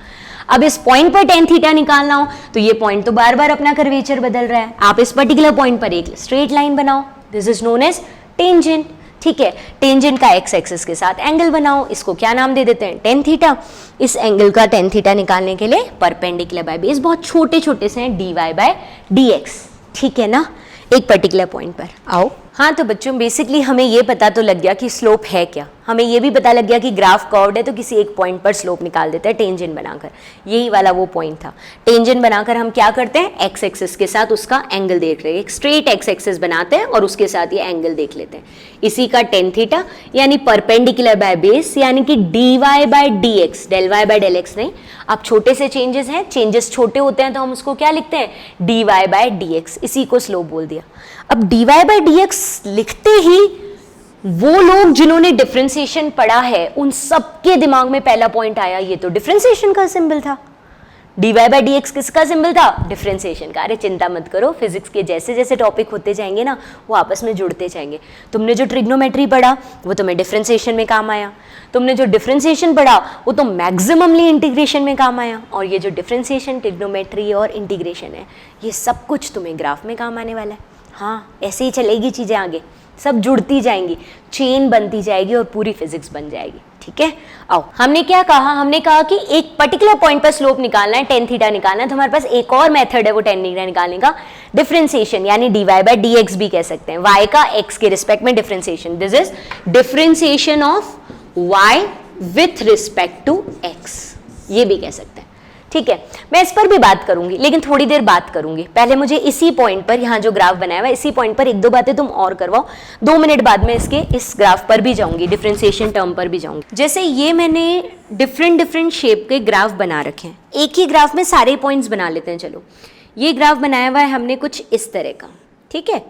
अब इस पॉइंट पर टेन थीटा निकालना हो तो ये पॉइंट तो बार बार अपना कर्वेचर बदल रहा है, आप इस पर्टिकुलर पॉइंट पर एक स्ट्रेट लाइन बनाओ, this is known as tangent. ठीक है, टेंजेंट का एक्स एक्सिस के साथ एंगल बनाओ, इसको क्या नाम दे देते हैं, टेन थीटा। इस एंगल का टेन थीटा निकालने के लिए परपेंडिकुलर बाय बेस बहुत छोटे छोटे से हैं, d y by d x. ठीक है ना, एक पर्टिकुलर पॉइंट पर। आओ, हाँ तो बच्चों बेसिकली हमें ये पता तो लग गया कि स्लोप है क्या, हमें ये भी पता लग गया कि ग्राफ कर्व्ड है तो किसी एक पॉइंट पर स्लोप निकाल देते हैं टेंजेंट बनाकर, यही वाला वो पॉइंट था। टेंजेंट बनाकर हम क्या करते हैं, एक्स एक्सिस के साथ उसका एंगल देख रहे हैं, एक स्ट्रेट एक्स एक्सिस बनाते हैं और उसके साथ ये एंगल देख लेते हैं, इसी का टेन थीटा यानी परपेंडिकुलर बाय बेस, यानी कि dy by dx, del y by del x नहीं, अब छोटे से चेंजेस हैं, चेंजेस छोटे होते हैं तो हम उसको क्या लिखते हैं, dy बाय dx, इसी को स्लोप बोल दिया। अब dy बाय dx लिखते ही वो लोग जिन्होंने डिफरेंशिएशन पढ़ा है उन सबके दिमाग में पहला पॉइंट आया, ये तो डिफरेंशिएशन का सिंबल था। dy बाय dx किसका सिंबल था, डिफरेंशिएशन का। अरे चिंता मत करो, फिजिक्स के जैसे जैसे टॉपिक होते जाएंगे ना वो आपस में जुड़ते जाएंगे। तुमने जो ट्रिग्नोमेट्री पढ़ा वो तुम्हें डिफरेंशिएशन में काम आया, तुमने जो डिफरेंशिएशन पढ़ा वो तो मैक्सिममली इंटीग्रेशन में काम आया, और ये जो डिफरेंशिएशन, ट्रिग्नोमेट्री और इंटीग्रेशन है ये सब कुछ तुम्हें ग्राफ में काम आने वाला है। हाँ ऐसे ही चलेगी चीज़ें आगे, सब जुड़ती जाएंगी, चेन बनती जाएगी और पूरी फिजिक्स बन जाएगी। ठीक है, आओ हमने क्या कहा, हमने कहा कि एक पर्टिकुलर पॉइंट पर स्लोप निकालना है, टेन थीटा निकालना है, तो हमारे पास एक और मेथड है वो टेन थीटा निकालने का, डिफरेंशिएशन यानी dy बाय dx भी कह सकते हैं, y का x के रिस्पेक्ट में differentiation, this is differentiation of y with respect to x, ये भी कह सकते हैं। ठीक है, मैं इस पर भी बात करूंगी लेकिन थोड़ी देर बात करूंगी, पहले मुझे इसी पॉइंट पर, यहाँ जो ग्राफ बनाया हुआ है इसी पॉइंट पर एक दो बातें तुम और करवाओ, 2 मिनट बाद में इसके इस ग्राफ पर भी जाऊंगी, डिफरेंशिएशन टर्म पर भी जाऊंगी। जैसे ये मैंने डिफरेंट शेप के ग्राफ बना रखे हैं, एक ही ग्राफ में सारे पॉइंट्स बना लेते हैं। चलो ये ग्राफ बनाया हुआ है हमने कुछ इस तरह का, ठीक है,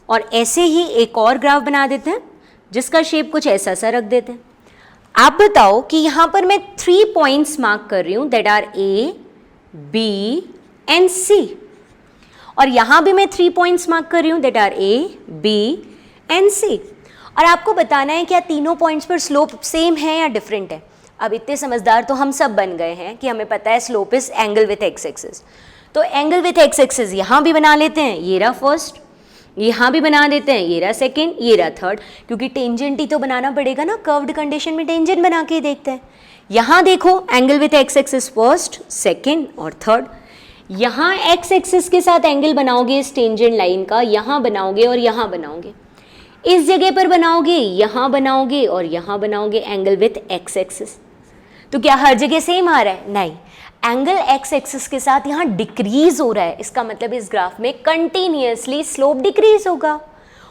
और ऐसे ही एक और ग्राफ बना देते हैं जिसका शेप कुछ ऐसा सा रख देते हैं। आप बताओ कि यहां पर मैं 3 पॉइंट्स मार्क कर रही हूं, that are A, B and C, और यहां भी मैं 3 पॉइंट्स मार्क कर रही हूं, that are A, B and C, और आपको बताना है क्या तीनों पॉइंट्स पर स्लोप सेम है या डिफरेंट है। अब इतने समझदार तो हम सब बन गए हैं कि हमें पता है slope is angle with x axis, तो एंगल विथ एक्स एक्सिस यहां भी बना लेते हैं, ये रहा फर्स्ट, यहाँ भी बना देते हैं, ये रहा सेकेंड, ये रहा थर्ड, क्योंकि टेंजेंट ही तो बनाना पड़ेगा ना, कर्व्ड कंडीशन में टेंजेंट बना के ही देखते हैं। यहाँ देखो angle with x axis first, second और थर्ड, यहाँ एक्स एक्सिस के साथ एंगल बनाओगे इस टेंजेंट लाइन का, यहाँ बनाओगे और यहाँ बनाओगे, इस जगह पर बनाओगे, यहाँ बनाओगे और यहाँ बनाओगे एंगल विथ एक्स एक्सिस। तो क्या हर जगह सेम आ रहा है, नहीं, एंगल एक्स एक्सिस के साथ यहाँ डिक्रीज हो रहा है, इसका मतलब इस ग्राफ में कंटिन्यूअसली स्लोप डिक्रीज होगा,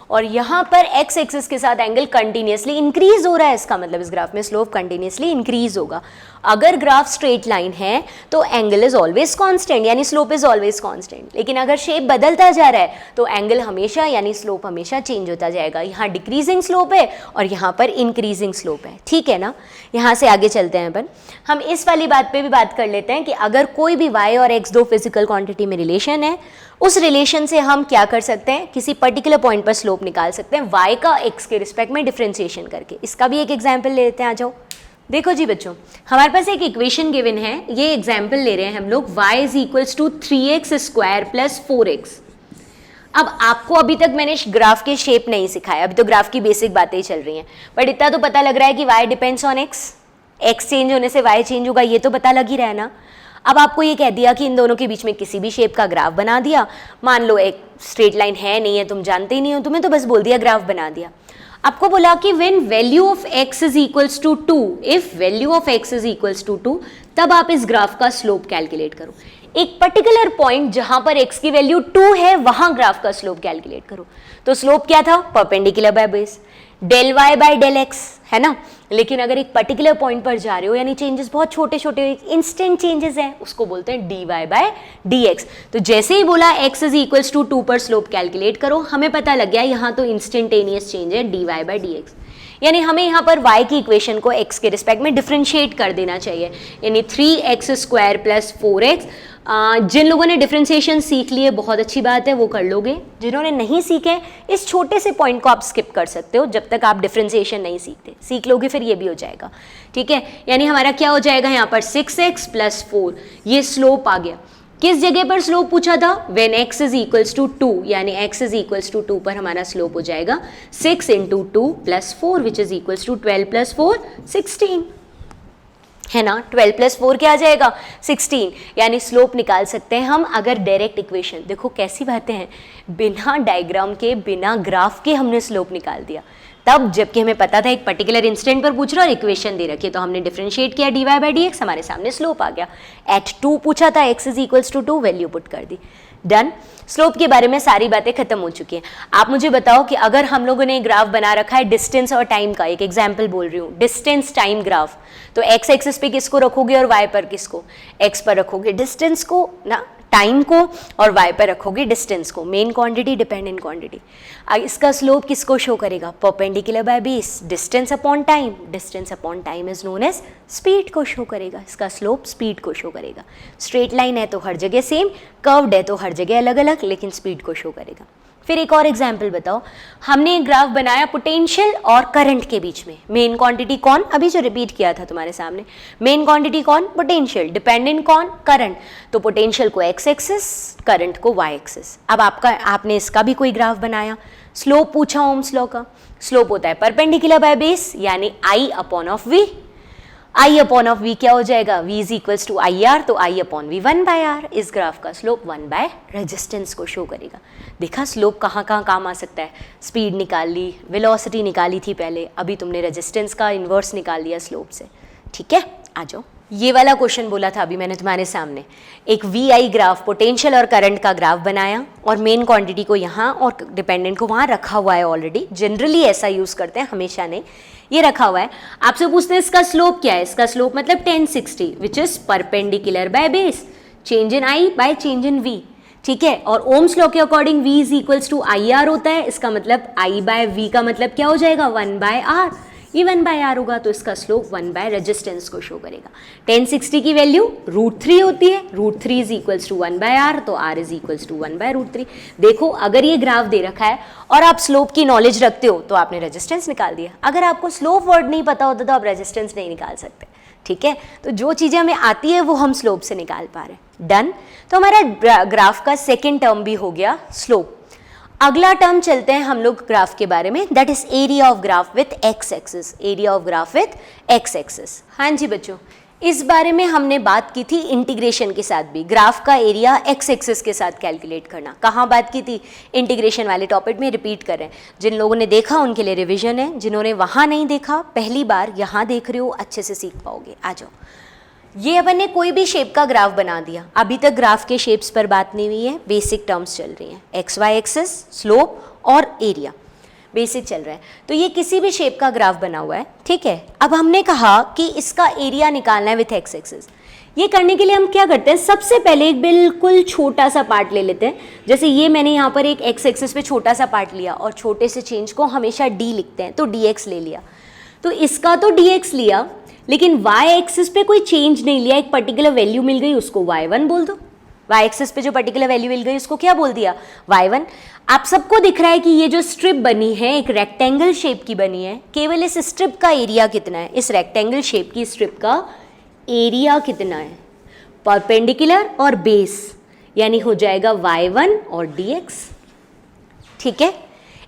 और यहाँ पर एक्स एक्सिस के साथ एंगल कंटिन्यूअसली इंक्रीज हो रहा है, इसका मतलब इस ग्राफ में स्लोप कंटिन्यूअसली इंक्रीज होगा। अगर ग्राफ स्ट्रेट लाइन है तो एंगल इज ऑलवेज कांस्टेंट यानी स्लोप इज ऑलवेज कांस्टेंट, लेकिन अगर शेप बदलता जा रहा है तो एंगल हमेशा यानी स्लोप हमेशा चेंज होता जाएगा। यहाँ डिक्रीजिंग स्लोप है और यहाँ पर इंक्रीजिंग स्लोप है, ठीक है ना। यहाँ से आगे चलते हैं अपन, हम इस वाली बात पे भी बात कर लेते हैं कि अगर कोई भी y और x दो फिजिकल क्वांटिटी में रिलेशन है, उस रिलेशन से हम क्या कर सकते हैं, किसी पर्टिकुलर पॉइंट पर स्लोप निकाल सकते हैं y का x के रिस्पेक्ट में डिफरेंशिएशन करके। इसका भी एक एग्जाम्पल ले लेते हैं, आ जाओ। देखो जी बच्चों, हमारे पास एक इक्वेशन गिवन है, ये एग्जाम्पल ले रहे हैं हम लोग, y is equals to 3x square plus 4x। अब आपको अभी तक मैंने ग्राफ के शेप नहीं सिखाया, अभी तो ग्राफ की बेसिक बातें ही चल रही हैं, बट इतना तो पता लग रहा है कि y depends on x, x change होने से y चेंज होगा, ये तो पता लग ही रहा है ना। अब आपको ये कह दिया कि इन दोनों के बीच में किसी भी शेप का ग्राफ बना दिया, मान लो एक स्ट्रेट लाइन है नहीं है, तुम जानते ही नहीं हो, तुम्हें तो बस बोल दिया ग्राफ बना दिया। आपको बोला कि when value of x is equals to 2, if value of x is equals to 2, तब आप इस ग्राफ का स्लोप कैलकुलेट करो। एक पर्टिकुलर पॉइंट जहां पर x की वैल्यू 2 है वहां ग्राफ का स्लोप कैलकुलेट करो। तो स्लोप क्या था, perpendicular by base, del y by del x, है ना। लेकिन अगर एक पर्टिकुलर पॉइंट पर जा रहे हो यानी चेंजेस बहुत छोटे छोटे इंस्टेंट चेंजेस हैं, उसको बोलते हैं dy बाय dx। तो जैसे ही बोला x इज इक्वल्स टू 2 पर स्लोप कैलकुलेट करो, हमें पता लग गया यहाँ तो इंस्टेंटेनियस चेंज है dy बाय dx, यानी हमें यहाँ पर y की इक्वेशन को x के रिस्पेक्ट में डिफरेंशिएट कर देना चाहिए, यानी 3x स्क्वायर प्लस 4x। जिन लोगों ने डिफरेंशिएशन सीख लिए बहुत अच्छी बात है, वो कर लोगे, जिन्होंने नहीं सीखे इस छोटे से पॉइंट को आप स्किप कर सकते हो, जब तक आप डिफरेंशिएशन नहीं सीखते, सीख लोगे फिर ये भी हो जाएगा, ठीक है। यानी हमारा क्या हो जाएगा यहाँ पर 6x प्लस 4, ये स्लोप आ गया। किस जगह पर स्लोप पूछा था, when x is equals to 2, यानी x इज इक्वल्स टू 2 पर हमारा स्लोप हो जाएगा 6 into 2 plus 4 which is equals to 12 plus 4 16, है ना। 12 + 4 क्या आ जाएगा 16, यानी स्लोप निकाल सकते हैं हम अगर डायरेक्ट इक्वेशन, देखो कैसी बातें हैं, बिना डायग्राम के बिना ग्राफ के हमने स्लोप निकाल दिया। तब जबकि हमें पता था एक पर्टिकुलर इंस्टेंट पर पूछ रहा और इक्वेशन दे रखी है, तो हमने डिफरेंशिएट किया dy/dx, हमारे सामने स्लोप आ गया। एट 2 पूछा था, x = 2, वैल्यू पुट कर दी, डन। स्लोप के बारे में सारी बातें खत्म हो चुकी हैं। आप मुझे बताओ कि अगर हम लोगों ने ग्राफ बना रखा है डिस्टेंस और टाइम का, एक एग्जाम्पल बोल रही हूँ, डिस्टेंस टाइम ग्राफ, तो x एक्सिस पे किसको रखोगे और y पर किसको? x पर रखोगे डिस्टेंस को ना, टाइम को, और y पर रखोगे डिस्टेंस को, मेन क्वांटिटी डिपेंडेंट क्वांटिटी। इसका स्लोप किसको शो करेगा? Perpendicular by base, distance upon time, distance upon time is known as speed को शो करेगा, इसका स्लोप स्पीड को शो करेगा। स्ट्रेट लाइन है तो हर जगह सेम, कर्व्ड है तो हर जगह अलग अलग, लेकिन स्पीड को शो करेगा। फिर एक और एग्जाम्पल बताओ, हमने एक ग्राफ बनाया पोटेंशियल और करंट के बीच में, मेन क्वांटिटी कौन? अभी जो रिपीट किया था तुम्हारे सामने, मेन क्वांटिटी कौन? पोटेंशियल, डिपेंडेंट कौन? करंट। तो पोटेंशियल को x एक्सिस, करंट को y एक्सिस। अब आपने इसका भी कोई ग्राफ बनाया, स्लोप पूछा ओम्स लॉ का, स्लोप होता है परपेंडिकुलर बाय बेस, यानी I/v, I/v क्या हो जाएगा? v = IR, तो I/v 1/r। इस ग्राफ का स्लोप 1/ रेजिस्टेंस को शो करेगा। देखा स्लोप कहाँ कहाँ काम आ सकता है, स्पीड निकाल ली, वेलोसिटी निकाली थी पहले, अभी तुमने रेजिस्टेंस का इन्वर्स निकाल लिया स्लोप से। ठीक है, आ जाओ। ये वाला क्वेश्चन बोला था अभी मैंने तुम्हारे सामने, एक VI ग्राफ, पोटेंशियल और करंट का ग्राफ बनाया और मेन क्वांटिटी को यहाँ और डिपेंडेंट को वहाँ रखा हुआ है ऑलरेडी, जनरली ऐसा यूज़ करते हैं, हमेशा नहीं, ये रखा हुआ है। आपसे पूछते हैं इसका स्लोप क्या है? इसका स्लोप मतलब 1060 which is perpendicular by base, change in I by change in V। ठीक है, और ओम्स लॉ के अकॉर्डिंग v = IR होता है, इसका मतलब I/v का मतलब क्या हो जाएगा? 1/r, ये 1/r होगा, तो इसका स्लोप 1/ रेजिस्टेंस को शो करेगा। 1060 की वैल्यू √3 होती है, √3 = 1/r, तो r = 1/√3। देखो अगर ये ग्राफ दे रखा है और आप स्लोप की नॉलेज रखते हो तो आपने रेजिस्टेंस निकाल दिया, अगर आपको स्लोप वर्ड नहीं पता होता तो आप रेजिस्टेंस नहीं निकाल सकते। ठीक है, तो जो चीज़ें हमें आती है वो हम स्लोप से निकाल पा रहे हैं, डन। तो हमारा ग्राफ का सेकेंड टर्म भी हो गया स्लोप। अगला टर्म चलते हैं हम लोग ग्राफ के बारे में, that is area of graph with x axis, area of graph with x axis. हाँ जी बच्चों, इस बारे में हमने बात की थी इंटीग्रेशन के साथ भी, ग्राफ का एरिया x एक्सिस के साथ कैलकुलेट करना। कहाँ बात की थी? इंटीग्रेशन वाले टॉपिक में, रिपीट कर रहे हैं। जिन लोगों ने देखा उनके लिए रिवीजन है, जिन्होंने वहाँ नहीं देखा पहली बार यहाँ देख रहे हो, अच्छे से सीख पाओगे। आ जाओ, ये अपन ने कोई भी शेप का ग्राफ बना दिया, अभी तक ग्राफ के शेप्स पर बात नहीं हुई है, बेसिक टर्म्स चल रही हैं, एक्स वाई एक्सिस, स्लोप और एरिया, बेसिक चल रहा है। तो ये किसी भी शेप का ग्राफ बना हुआ है, ठीक है। अब हमने कहा कि इसका एरिया निकालना है विथ एक्स एक्सिस। ये करने के लिए हम क्या करते हैं, सबसे पहले एक बिल्कुल छोटा सा पार्ट ले लेते हैं। जैसे ये मैंने यहाँ पर एक एक्स एक्सिस पे छोटा सा पार्ट लिया और छोटे से चेंज को हमेशा डी लिखते हैं, तो डी एक्स ले लिया। तो इसका तो डी एक्स लिया, लेकिन y एक्सिस पे कोई चेंज नहीं लिया, एक पर्टिकुलर वैल्यू मिल गई उसको y1 बोल दो। y एक्सिस पे जो पर्टिकुलर वैल्यू मिल गई उसको क्या बोल दिया? y1। आप सबको दिख रहा है कि ये जो स्ट्रिप बनी है एक रेक्टेंगल शेप की बनी है, केवल इस स्ट्रिप का एरिया कितना है? इस रेक्टेंगल शेप की स्ट्रिप का एरिया कितना है? परपेंडिकुलर और बेस, यानी हो जाएगा y1 और dx। ठीक है,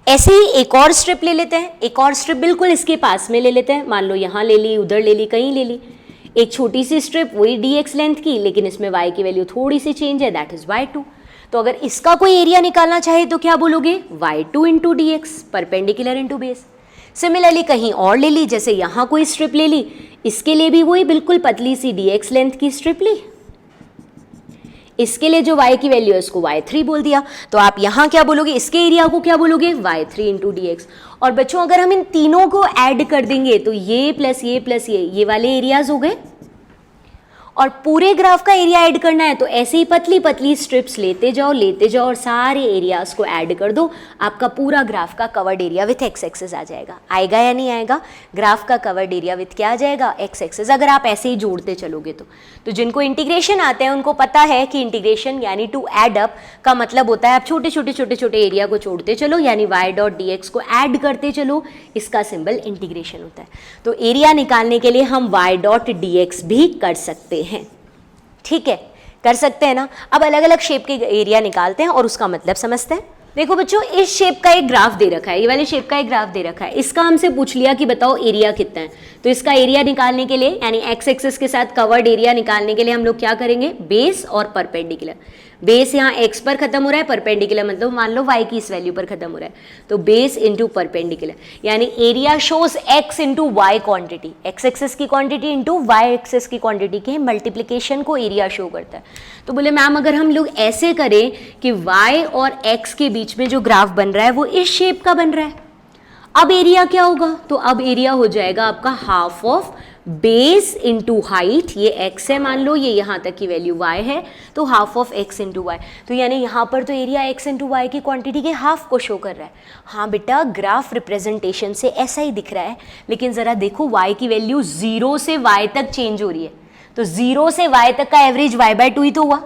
ऐसे ही एक और स्ट्रिप ले लेते हैं, एक और स्ट्रिप बिल्कुल इसके पास में ले लेते हैं, मान लो यहाँ ले ली, उधर ले ली, कहीं ले ली, एक छोटी सी स्ट्रिप वही dx लेंथ की, लेकिन इसमें y की वैल्यू थोड़ी सी चेंज है, दैट इज y2। तो अगर इसका कोई एरिया निकालना चाहे तो क्या बोलोगे? y2 into D x, perpendicular into base. Similarly कहीं और ले ली, जैसे यहाँ कोई स्ट्रिप ले ली, इसके लिए भी वही बिल्कुल पतली सी dx लेंथ की स्ट्रिप ली, इसके लिए जो y की वैल्यू है उसको y3 बोल दिया। तो आप यहाँ क्या बोलोगे? इसके एरिया को क्या बोलोगे? y3 into D x. और बच्चों अगर हम इन तीनों को ऐड कर देंगे तो ये प्लस ये प्लस ये वाले एरियाज हो गए, और पूरे ग्राफ का एरिया ऐड करना है तो ऐसे ही पतली पतली स्ट्रिप्स लेते जाओ और सारे एरियाज को ऐड कर दो, आपका पूरा ग्राफ का covered area with x axis आ जाएगा। आएगा या नहीं आएगा? ग्राफ का कवर्ड एरिया विथ क्या आ जाएगा? X axis. अगर आप ऐसे ही जोड़ते चलोगे तो जिनको इंटीग्रेशन आते हैं उनको पता है कि इंटीग्रेशन यानी टू ऐड अप का मतलब होता है आप छोटे छोटे एरिया को जोड़ते चलो, यानी y डॉट डी एक्स को ऐड करते चलो, इसका सिंबल इंटीग्रेशन होता है। तो एरिया निकालने के लिए हम y डॉट डी एक्स भी कर सकते हैं, ठीक है, कर सकते हैं ना। अब अलग अलग शेप के एरिया निकालते हैं और उसका मतलब समझते हैं। देखो बच्चों, इस शेप का एक ग्राफ दे रखा है, ये वाले शेप का एक ग्राफ दे रखा है। इसका हमसे पूछ लिया कि बताओ एरिया कितना है। तो इसका एरिया निकालने के लिए, यानी एक्स एक्सिस के साथ कवर्ड एरिया निकालने के लिए हम लोग क्या करेंगे, बेस और परपेंडिकुलर। बेस यहाँ x पर खत्म हो रहा है, परपेंडिकुलर मतलब मान लो y की इस वैल्यू पर खत्म हो रहा है, तो बेस इंटू परपेंडिकुलर, यानी area shows x into y quantity, x axis की क्वांटिटी इंटू वाई एक्सिस की क्वांटिटी के मल्टीप्लीकेशन को एरिया शो करता है। तो बोले मैम अगर हम लोग ऐसे करें कि y और x के बीच में जो ग्राफ बन रहा है वो इस शेप का बन रहा है, अब एरिया क्या होगा, तो अब एरिया हो जाएगा आपका half of base into height, ये x है मान लो, ये यहाँ तक की वैल्यू y है, तो half of x into y. तो यानी यहाँ पर तो एरिया x इंटू वाई की क्वांटिटी के हाफ को शो कर रहा है। हाँ बेटा, ग्राफ रिप्रेजेंटेशन से ऐसा ही दिख रहा है, लेकिन ज़रा देखो y की वैल्यू 0 से y तक चेंज हो रही है, तो 0 से y तक का एवरेज y/2 ही तो हुआ।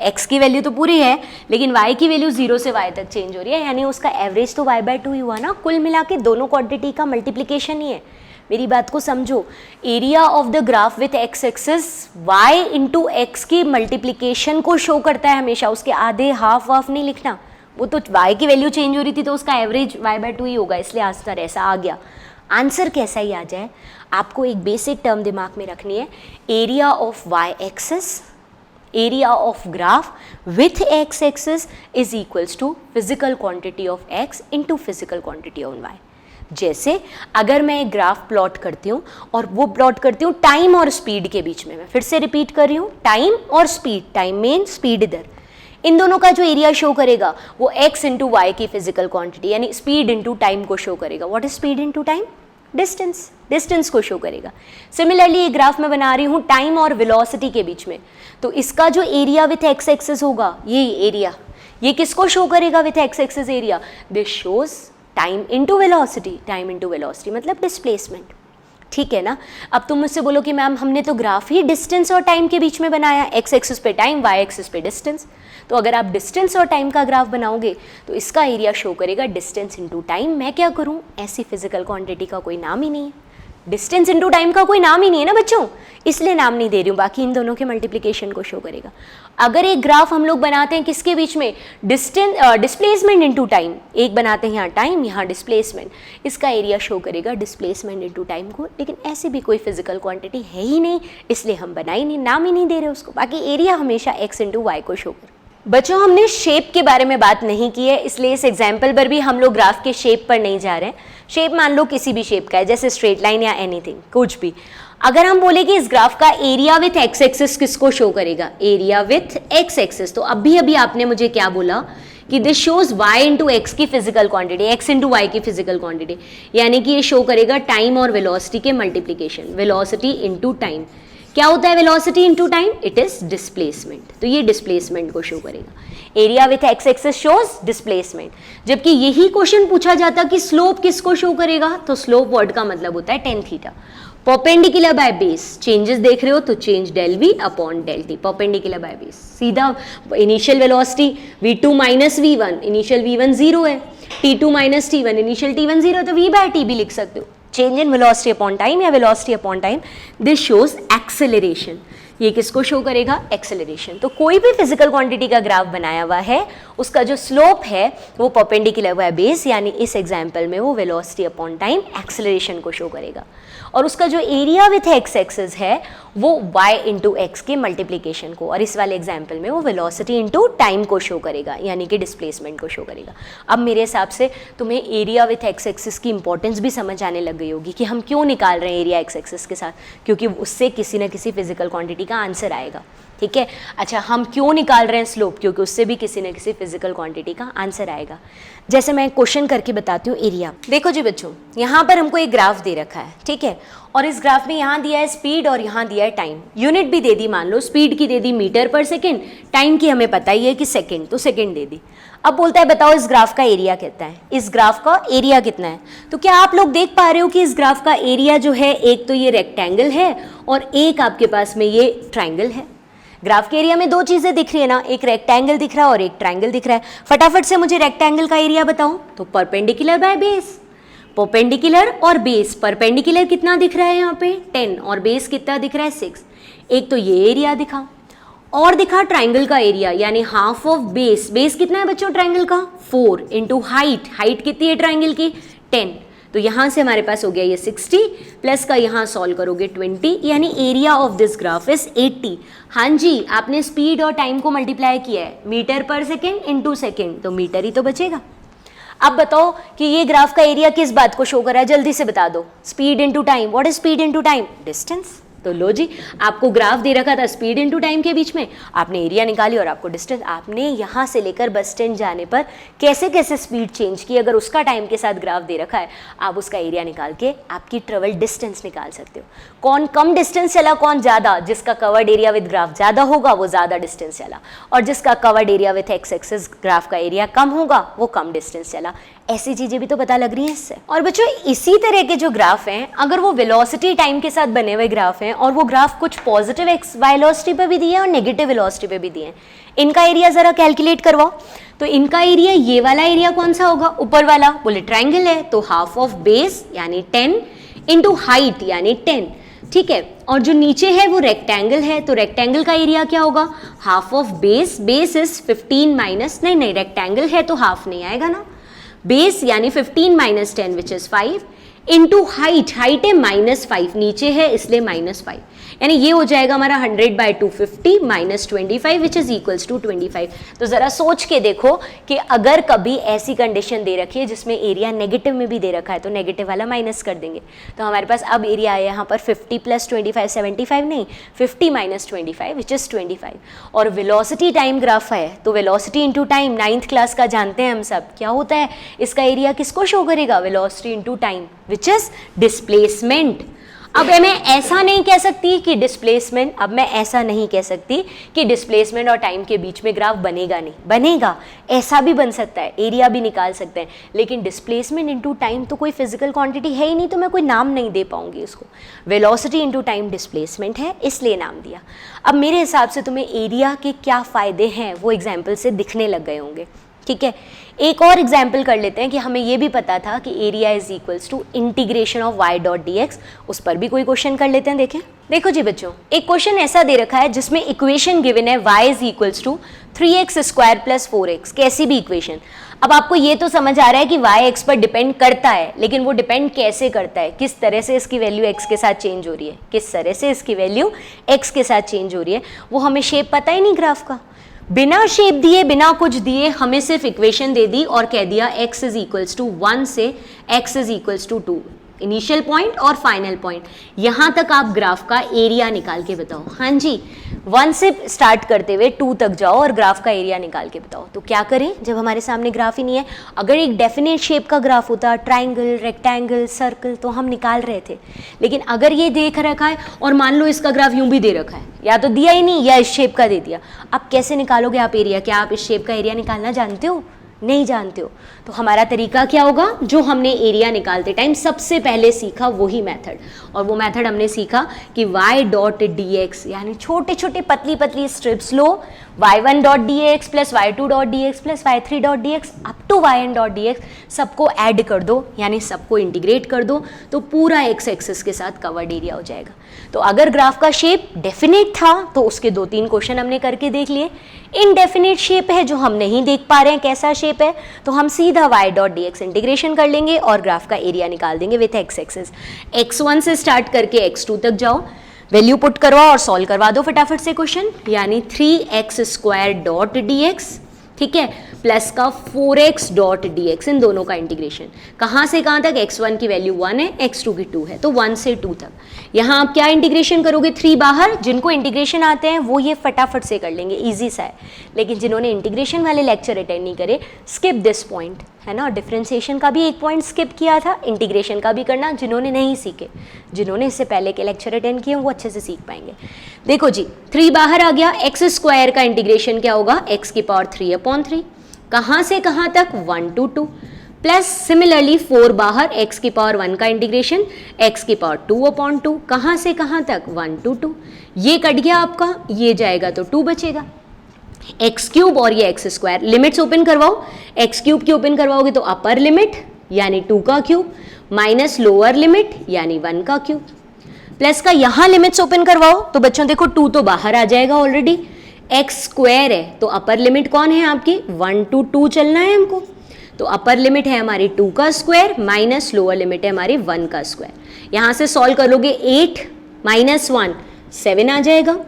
x की वैल्यू तो पूरी है, लेकिन y की वैल्यू 0 से y तक चेंज हो रही है, यानी उसका एवरेज तो y/2 ही हुआ ना। कुल मिला के दोनों क्वांटिटी का मल्टीप्लीकेशन ही है। मेरी बात को समझो, area of the graph with x axis y into x की मल्टीप्लीकेशन को शो करता है हमेशा, उसके आधे हाफ वाफ नहीं लिखना। वो तो y की वैल्यू चेंज हो रही थी तो उसका एवरेज y/2 ही होगा, इसलिए आंसर ऐसा आ गया। आंसर कैसा ही आ जाए, आपको एक बेसिक टर्म दिमाग में रखनी है, area of y axis, area of graph with x axis is equals to physical quantity of x into physical quantity of y। जैसे अगर मैं एक ग्राफ प्लॉट करती हूँ और वो प्लॉट करती हूँ टाइम और स्पीड के बीच में, मैं फिर से रिपीट कर रही हूँ, टाइम और स्पीड, टाइम में स्पीड इधर, इन दोनों का जो एरिया शो करेगा वो x इंटू वाई की फिजिकल क्वांटिटी यानी स्पीड इंटू टाइम को शो करेगा। What is speed into time, distance, distance को शो करेगा। सिमिलरली ये ग्राफ मैं बना रही हूँ टाइम और वेलोसिटी के बीच में, तो इसका जो एरिया विथ एक्स एक्सिस होगा, ये एरिया, ये किसको शो करेगा with x axis area, this shows time into velocity, time into velocity मतलब डिस्प्लेसमेंट। ठीक है ना। अब तुम मुझसे बोलो कि मैम हमने तो ग्राफ ही डिस्टेंस और टाइम के बीच में बनाया, एक्स एक्सिस पे टाइम, वाई एक्सिस पे डिस्टेंस, तो अगर आप डिस्टेंस और टाइम का ग्राफ बनाओगे तो इसका एरिया शो करेगा डिस्टेंस इंटू टाइम। मैं क्या करूं, ऐसी फिजिकल क्वांटिटी का कोई नाम ही नहीं है, डिस्टेंस इंटू टाइम का कोई नाम ही नहीं है ना बच्चों, इसलिए नाम नहीं दे रही हूँ, बाकी इन दोनों के मल्टीप्लिकेशन को शो करेगा। अगर एक ग्राफ हम लोग बनाते हैं किसके बीच में, डिस्प्लेसमेंट इंटू टाइम, एक बनाते हैं यहाँ टाइम, यहाँ डिस्प्लेसमेंट, इसका एरिया शो करेगा डिस्प्लेसमेंट इंटू टाइम को, लेकिन ऐसी भी कोई फिजिकल क्वांटिटी है ही नहीं, इसलिए हम बना ही नहीं, नाम ही नहीं दे रहे उसको, बाकी एरिया हमेशा एक्स इंटू वाई को शो कर। बच्चों हमने शेप के बारे में बात नहीं की है, इसलिए इस एग्जाम्पल पर भी हम लोग ग्राफ के शेप पर नहीं जा रहे हैं। शेप मान लो किसी भी शेप का है, जैसे स्ट्रेट लाइन या एनीथिंग, कुछ भी। अगर हम बोले कि इस ग्राफ का एरिया विथ एक्स एक्सिस किसको शो करेगा, एरिया विथ एक्स एक्सिस, तो अभी आपने मुझे क्या बोला कि this shows y into x की physical quantity, x into y की फिजिकल क्वांटिटी, यानी कि ये शो करेगा टाइम और वेलोसिटी के मल्टीप्लीकेशन, वेलोसिटी इंटू टाइम। क्या होता है velocity into time, it is displacement, तो ये डिस्प्लेसमेंट को शो करेगा। Area with x axis shows displacement. जबकि यही क्वेश्चन पूछा जाता कि स्लोप किसको शो करेगा, तो स्लोप वर्ड का मतलब होता है tan theta. Perpendicular by base, changes देख रहे हो तो change del v upon del t, perpendicular by base. सीधा initial velocity v2 minus v1, initial v1 0 है, t2 minus t1, initial t1 0, तो v बाय टी भी लिख सकते हो, change in velocity upon time या velocity upon time. This shows acceleration, ये किसको शो करेगा, एक्सेलरेशन। तो कोई भी फिजिकल क्वांटिटी का ग्राफ बनाया हुआ है, उसका जो स्लोप है वो परपेंडिकुलर बाय बेस, यानी इस एग्जांपल में वो वेलोसिटी अपॉन टाइम एक्सेलरेशन को शो करेगा, और उसका जो एरिया विथ एक्स एक्सिस है वो y इंटू एक्स के मल्टीप्लीकेशन को, और इस वाले एग्जाम्पल में वो वेलोसिटी इंटू टाइम को शो करेगा, यानी कि डिस्प्लेसमेंट को शो करेगा। अब मेरे हिसाब से तुम्हें एरिया विथ एक्स एक्सिस की इंपॉर्टेंस भी समझ आने लग गई होगी कि हम क्यों निकाल रहे हैं एरिया एक्स एक्सिस के साथ, क्योंकि उससे किसी न किसी फिजिकल क्वांटिटी का आंसर आएगा। ठीक है, अच्छा हम क्यों निकाल रहे हैं स्लोप, क्योंकि उससे भी किसी न किसी फिजिकल क्वांटिटी का आंसर आएगा। जैसे मैं क्वेश्चन करके बताती हूँ एरिया। देखो जी बच्चों, यहाँ पर हमको एक ग्राफ दे रखा है, ठीक है, और इस ग्राफ में यहाँ दिया है स्पीड और यहाँ दिया है टाइम, यूनिट भी दे दी, मान लो स्पीड की दे दी मीटर पर सेकेंड, टाइम की हमें पता ही है कि सेकेंड, तो सेकेंड दे दी। अब बोलता है बताओ इस ग्राफ का एरिया कितना है, इस ग्राफ का एरिया कितना है। तो क्या आप लोग देख पा रहे हो कि इस ग्राफ का एरिया जो है, एक तो ये रेक्टेंगल है और एक आपके पास में ये ट्रायंगल है। ग्राफ के एरिया में दो चीजें दिख रही है ना, एक रेक्टेंगल दिख रहा है और एक ट्रायंगल दिख रहा है। फटाफट से मुझे रेक्टेंगल का एरिया बताओ, तो परपेंडिकुलर बाय बेस, परपेंडिकुलर और बेस, परपेंडिकुलर कितना दिख रहा है यहाँ पे 10 और बेस कितना दिख रहा है 6, एक तो ये एरिया दिखा, और दिखा ट्राइंगल का एरिया यानी हाफ ऑफ बेस, बेस कितना है बच्चों ट्राइंगल का 4 इंटू हाइट, हाइट कितनी है ट्राइंगल की 10, तो यहां से हमारे पास हो गया ये 60 प्लस का यहां सॉल्व करोगे 20 यानी area of this graph is 80। हाँ जी, आपने स्पीड और टाइम को मल्टीप्लाई किया है मीटर पर सेकेंड इंटू सेकेंड, तो मीटर ही तो बचेगा। अब बताओ कि ये ग्राफ का एरिया किस बात को शो कर रहा है, जल्दी से बता दो। Speed into time, what is speed into time, distance. तो लो जी, आपको ग्राफ दे रखा था स्पीड इंटू टाइम के बीच में, आपने एरिया निकाली और आपको डिस्टेंस। आपने यहाँ से लेकर बस स्टैंड जाने पर कैसे कैसे स्पीड चेंज की, अगर उसका टाइम के साथ ग्राफ दे रखा है, आप उसका एरिया निकाल के आपकी ट्रेवल डिस्टेंस निकाल सकते हो। कौन कम डिस्टेंस चला, कौन ज़्यादा, जिसका कवर्ड एरिया विद ग्राफ ज़्यादा होगा वो ज़्यादा डिस्टेंस चला, और जिसका covered area with x axis graph का एरिया कम होगा वो कम डिस्टेंस चला। ऐसी चीज़ें भी तो पता लग रही हैं इससे। और बच्चों इसी तरह के जो ग्राफ हैं, अगर वो वेलोसिटी टाइम के साथ बने हुए ग्राफ हैं और वो ग्राफ कुछ पॉजिटिव एक्स वेलोसिटी पे भी दिए हैं और नेगेटिव वेलोसिटी पे भी दिए हैं, इनका एरिया ज़रा कैलकुलेट करवाओ। तो इनका एरिया, ये वाला एरिया कौन सा होगा, ऊपर वाला, बोले ट्राइंगल है तो हाफ ऑफ बेस यानी 10 इंटू हाइट यानी 10, ठीक है। और जो नीचे है वो रेक्टेंगल है, तो रेक्टेंगल का एरिया क्या होगा, half of base, base is 15 minus, नहीं रेक्टेंगल है तो हाफ नहीं आएगा ना, बेस यानी 15 minus 10 which is 5 into height, height है -5, नीचे है इसलिए -5, यानी ये हो जाएगा हमारा 100/250 minus 25 which is equals to 25। तो जरा सोच के देखो कि अगर कभी ऐसी कंडीशन दे रखी है जिसमें एरिया नेगेटिव में भी दे रखा है तो नेगेटिव वाला माइनस कर देंगे, तो हमारे पास अब एरिया आया यहाँ पर 50 प्लस 25, 75 नहीं, 50 माइनस 25 विच इज 25। और वेलोसिटी टाइम ग्राफ है तो velocity into time 9th class का जानते हैं हम सब, क्या होता है, इसका एरिया किसको शो करेगा, velocity into time which is displacement. अब मैं ऐसा नहीं कह सकती कि डिस्प्लेसमेंट, अब मैं ऐसा नहीं कह सकती कि डिस्प्लेसमेंट और टाइम के बीच में ग्राफ बनेगा, नहीं बनेगा, ऐसा भी बन सकता है, एरिया भी निकाल सकते हैं, लेकिन डिस्प्लेसमेंट इनटू टाइम तो कोई फिजिकल क्वांटिटी है ही नहीं, तो मैं कोई नाम नहीं दे पाऊंगी उसको। वेलोसिटी इनटू टाइम डिस्प्लेसमेंट है इसलिए नाम दिया। अब मेरे हिसाब से तुम्हें एरिया के क्या फ़ायदे हैं वो एग्जाम्पल से दिखने लग गए होंगे, ठीक है। एक और एग्जाम्पल कर लेते हैं कि हमें ये भी पता था कि area is equals to integration of y dot d x, उस पर भी कोई क्वेश्चन कर लेते हैं। देखें, देखो जी बच्चों, एक क्वेश्चन ऐसा दे रखा है जिसमें इक्वेशन गिवन है y is equals to 3x square plus 4x, कैसी भी इक्वेशन। अब आपको ये तो समझ आ रहा है कि y x पर डिपेंड करता है, लेकिन वो डिपेंड कैसे करता है, किस तरह से इसकी वैल्यू x के साथ चेंज हो रही है, किस तरह से इसकी वैल्यू x के साथ चेंज हो रही है, वो हमें शेप पता ही नहीं ग्राफ का। बिना शेप दिए, बिना कुछ दिए हमें सिर्फ इक्वेशन दे दी और कह दिया x इज इक्वल्स टू 1 से x is equals to 2, initial point और फाइनल पॉइंट, यहां तक आप ग्राफ का एरिया निकाल के बताओ। हाँ जी, 1 से स्टार्ट करते हुए 2 तक जाओ और ग्राफ का एरिया निकाल के बताओ। तो क्या करें जब हमारे सामने ग्राफ ही नहीं है, अगर एक डेफिनेट शेप का ग्राफ होता, ट्राइंगल, रेक्टेंगल, सर्कल, तो हम निकाल रहे थे, लेकिन अगर ये देख रखा है और मान लो इसका ग्राफ यूं भी दे रखा है, या तो दिया ही नहीं या इस शेप का दे दिया, अब कैसे निकालोगे आप एरिया? क्या आप इस शेप का एरिया निकालना जानते हो? नहीं जानते हो। तो हमारा तरीका क्या होगा, जो हमने एरिया निकालते टाइम सबसे पहले सीखा वही मेथड, और वो मेथड हमने सीखा कि y डॉट डी एक्स, यानी छोटे छोटे पतली पतली स्ट्रिप्स लो, y1 dot d x plus y2 dot d x plus y3 dot d x up to yn dot d x, सबको ऐड कर दो, यानी सबको इंटीग्रेट कर दो, तो पूरा एक्स एक्सिस के साथ कवर्ड एरिया हो जाएगा। तो अगर ग्राफ का शेप डेफिनेट था तो उसके 2-3 क्वेश्चन हमने करके देख लिए। इनडेफिनेट शेप है जो हम नहीं देख पा रहे हैं कैसा शेप है, तो हम सीधा y dot d x integration कर लेंगे और ग्राफ का एरिया निकाल देंगे विथ एक्स एक्सिस। x1 से स्टार्ट करके x2 तक जाओ, वैल्यू पुट करवाओ और सॉल्व करवा दो फटाफट से क्वेश्चन, यानी 3x square dot d x, ठीक है, प्लस का 4x डॉट डी एक्स, इन दोनों का इंटीग्रेशन। कहाँ से कहाँ तक? x1 की वैल्यू 1 है, x2 की 2 है, तो 1 से 2 तक। यहाँ आप क्या इंटीग्रेशन करोगे? 3 बाहर, जिनको इंटीग्रेशन आते हैं वो ये फटाफट से कर लेंगे, ईजी सा है, लेकिन जिन्होंने इंटीग्रेशन वाले लेक्चर अटेंड नहीं करे, स्किप दिस पॉइंट, है ना। डिफरेंशिएशन का भी एक पॉइंट स्किप किया था, इंटीग्रेशन का भी करना, जिन्होंने नहीं सीखे, जिन्होंने इससे पहले के लेक्चर अटेंड किए वो अच्छे से सीख पाएंगे। देखो जी, 3 बाहर आ गया, एक्स स्क्वायर का इंटीग्रेशन क्या होगा? एक्स की पावर 3/3, कहाँ से कहाँ तक? 1 to 2, प्लस सिमिलरली 4 बाहर, x की पावर 1 का इंटीग्रेशन, x की पावर 2/2, कहाँ से कहाँ तक? 1 to 2, ये कट गया आपका, ये जाएगा तो 2 बचेगा, एक्स क्यूब और ये एक्स स्क्वायर। लिमिट्स ओपन करवाओ, एक्स क्यूब की ओपन करवाओगे तो अपर लिमिट यानी 2 का क्यूब माइनस लोअर लिमिट यानी 1 का क्यूब, प्लस का यहाँ लिमिट्स ओपन करवाओ तो बच्चों देखो 2 तो बाहर आ जाएगा ऑलरेडी, एक्स स्क्वायर है तो अपर लिमिट कौन है आपकी 1 to 2 चलना है हमको, तो अपर लिमिट है हमारी 2 का स्क्वायर माइनस लोअर लिमिट है हमारी 1 का स्क्वायर। यहाँ से सॉल्व कर लोगे 8 माइनस 1 7 आ जाएगा,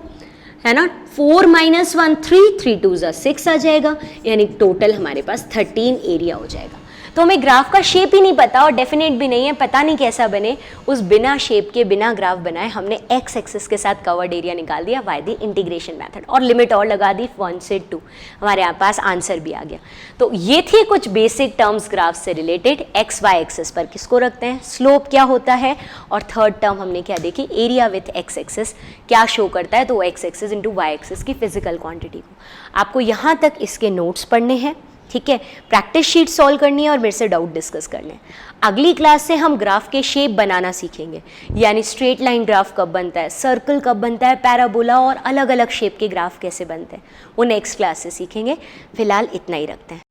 है ना। 4 माइनस 1 3 3 2 6 आ जाएगा, यानी टोटल हमारे पास 13 एरिया हो जाएगा। तो हमें ग्राफ का शेप ही नहीं पता और डेफिनेट भी नहीं है, पता नहीं कैसा बने, उस बिना शेप के बिना ग्राफ बनाए हमने एक्स एक्सिस के साथ कवर्ड एरिया निकाल दिया बाय द इंटीग्रेशन मेथड और लिमिट और लगा दी 1 से 2, हमारे यहाँ पास आंसर भी आ गया। तो ये थी कुछ बेसिक टर्म्स ग्राफ से रिलेटेड। एक्स वाई एक्सिस पर किसको रखते हैं, स्लोप क्या होता है, और थर्ड टर्म हमने क्या देखी, एरिया विथ एक्स एक्सिस क्या शो करता है, तो x axis into y axis की फिजिकल क्वांटिटी को। आपको यहाँ तक इसके नोट्स पढ़ने हैं, ठीक है, प्रैक्टिस शीट सॉल्व करनी है और मेरे से डाउट डिस्कस करने हैं। अगली क्लास से हम ग्राफ के शेप बनाना सीखेंगे, यानी स्ट्रेट लाइन ग्राफ कब बनता है, सर्कल कब बनता है, पैराबोला और अलग अलग शेप के ग्राफ कैसे बनते हैं, वो नेक्स्ट क्लास से सीखेंगे। फिलहाल इतना ही रखते हैं।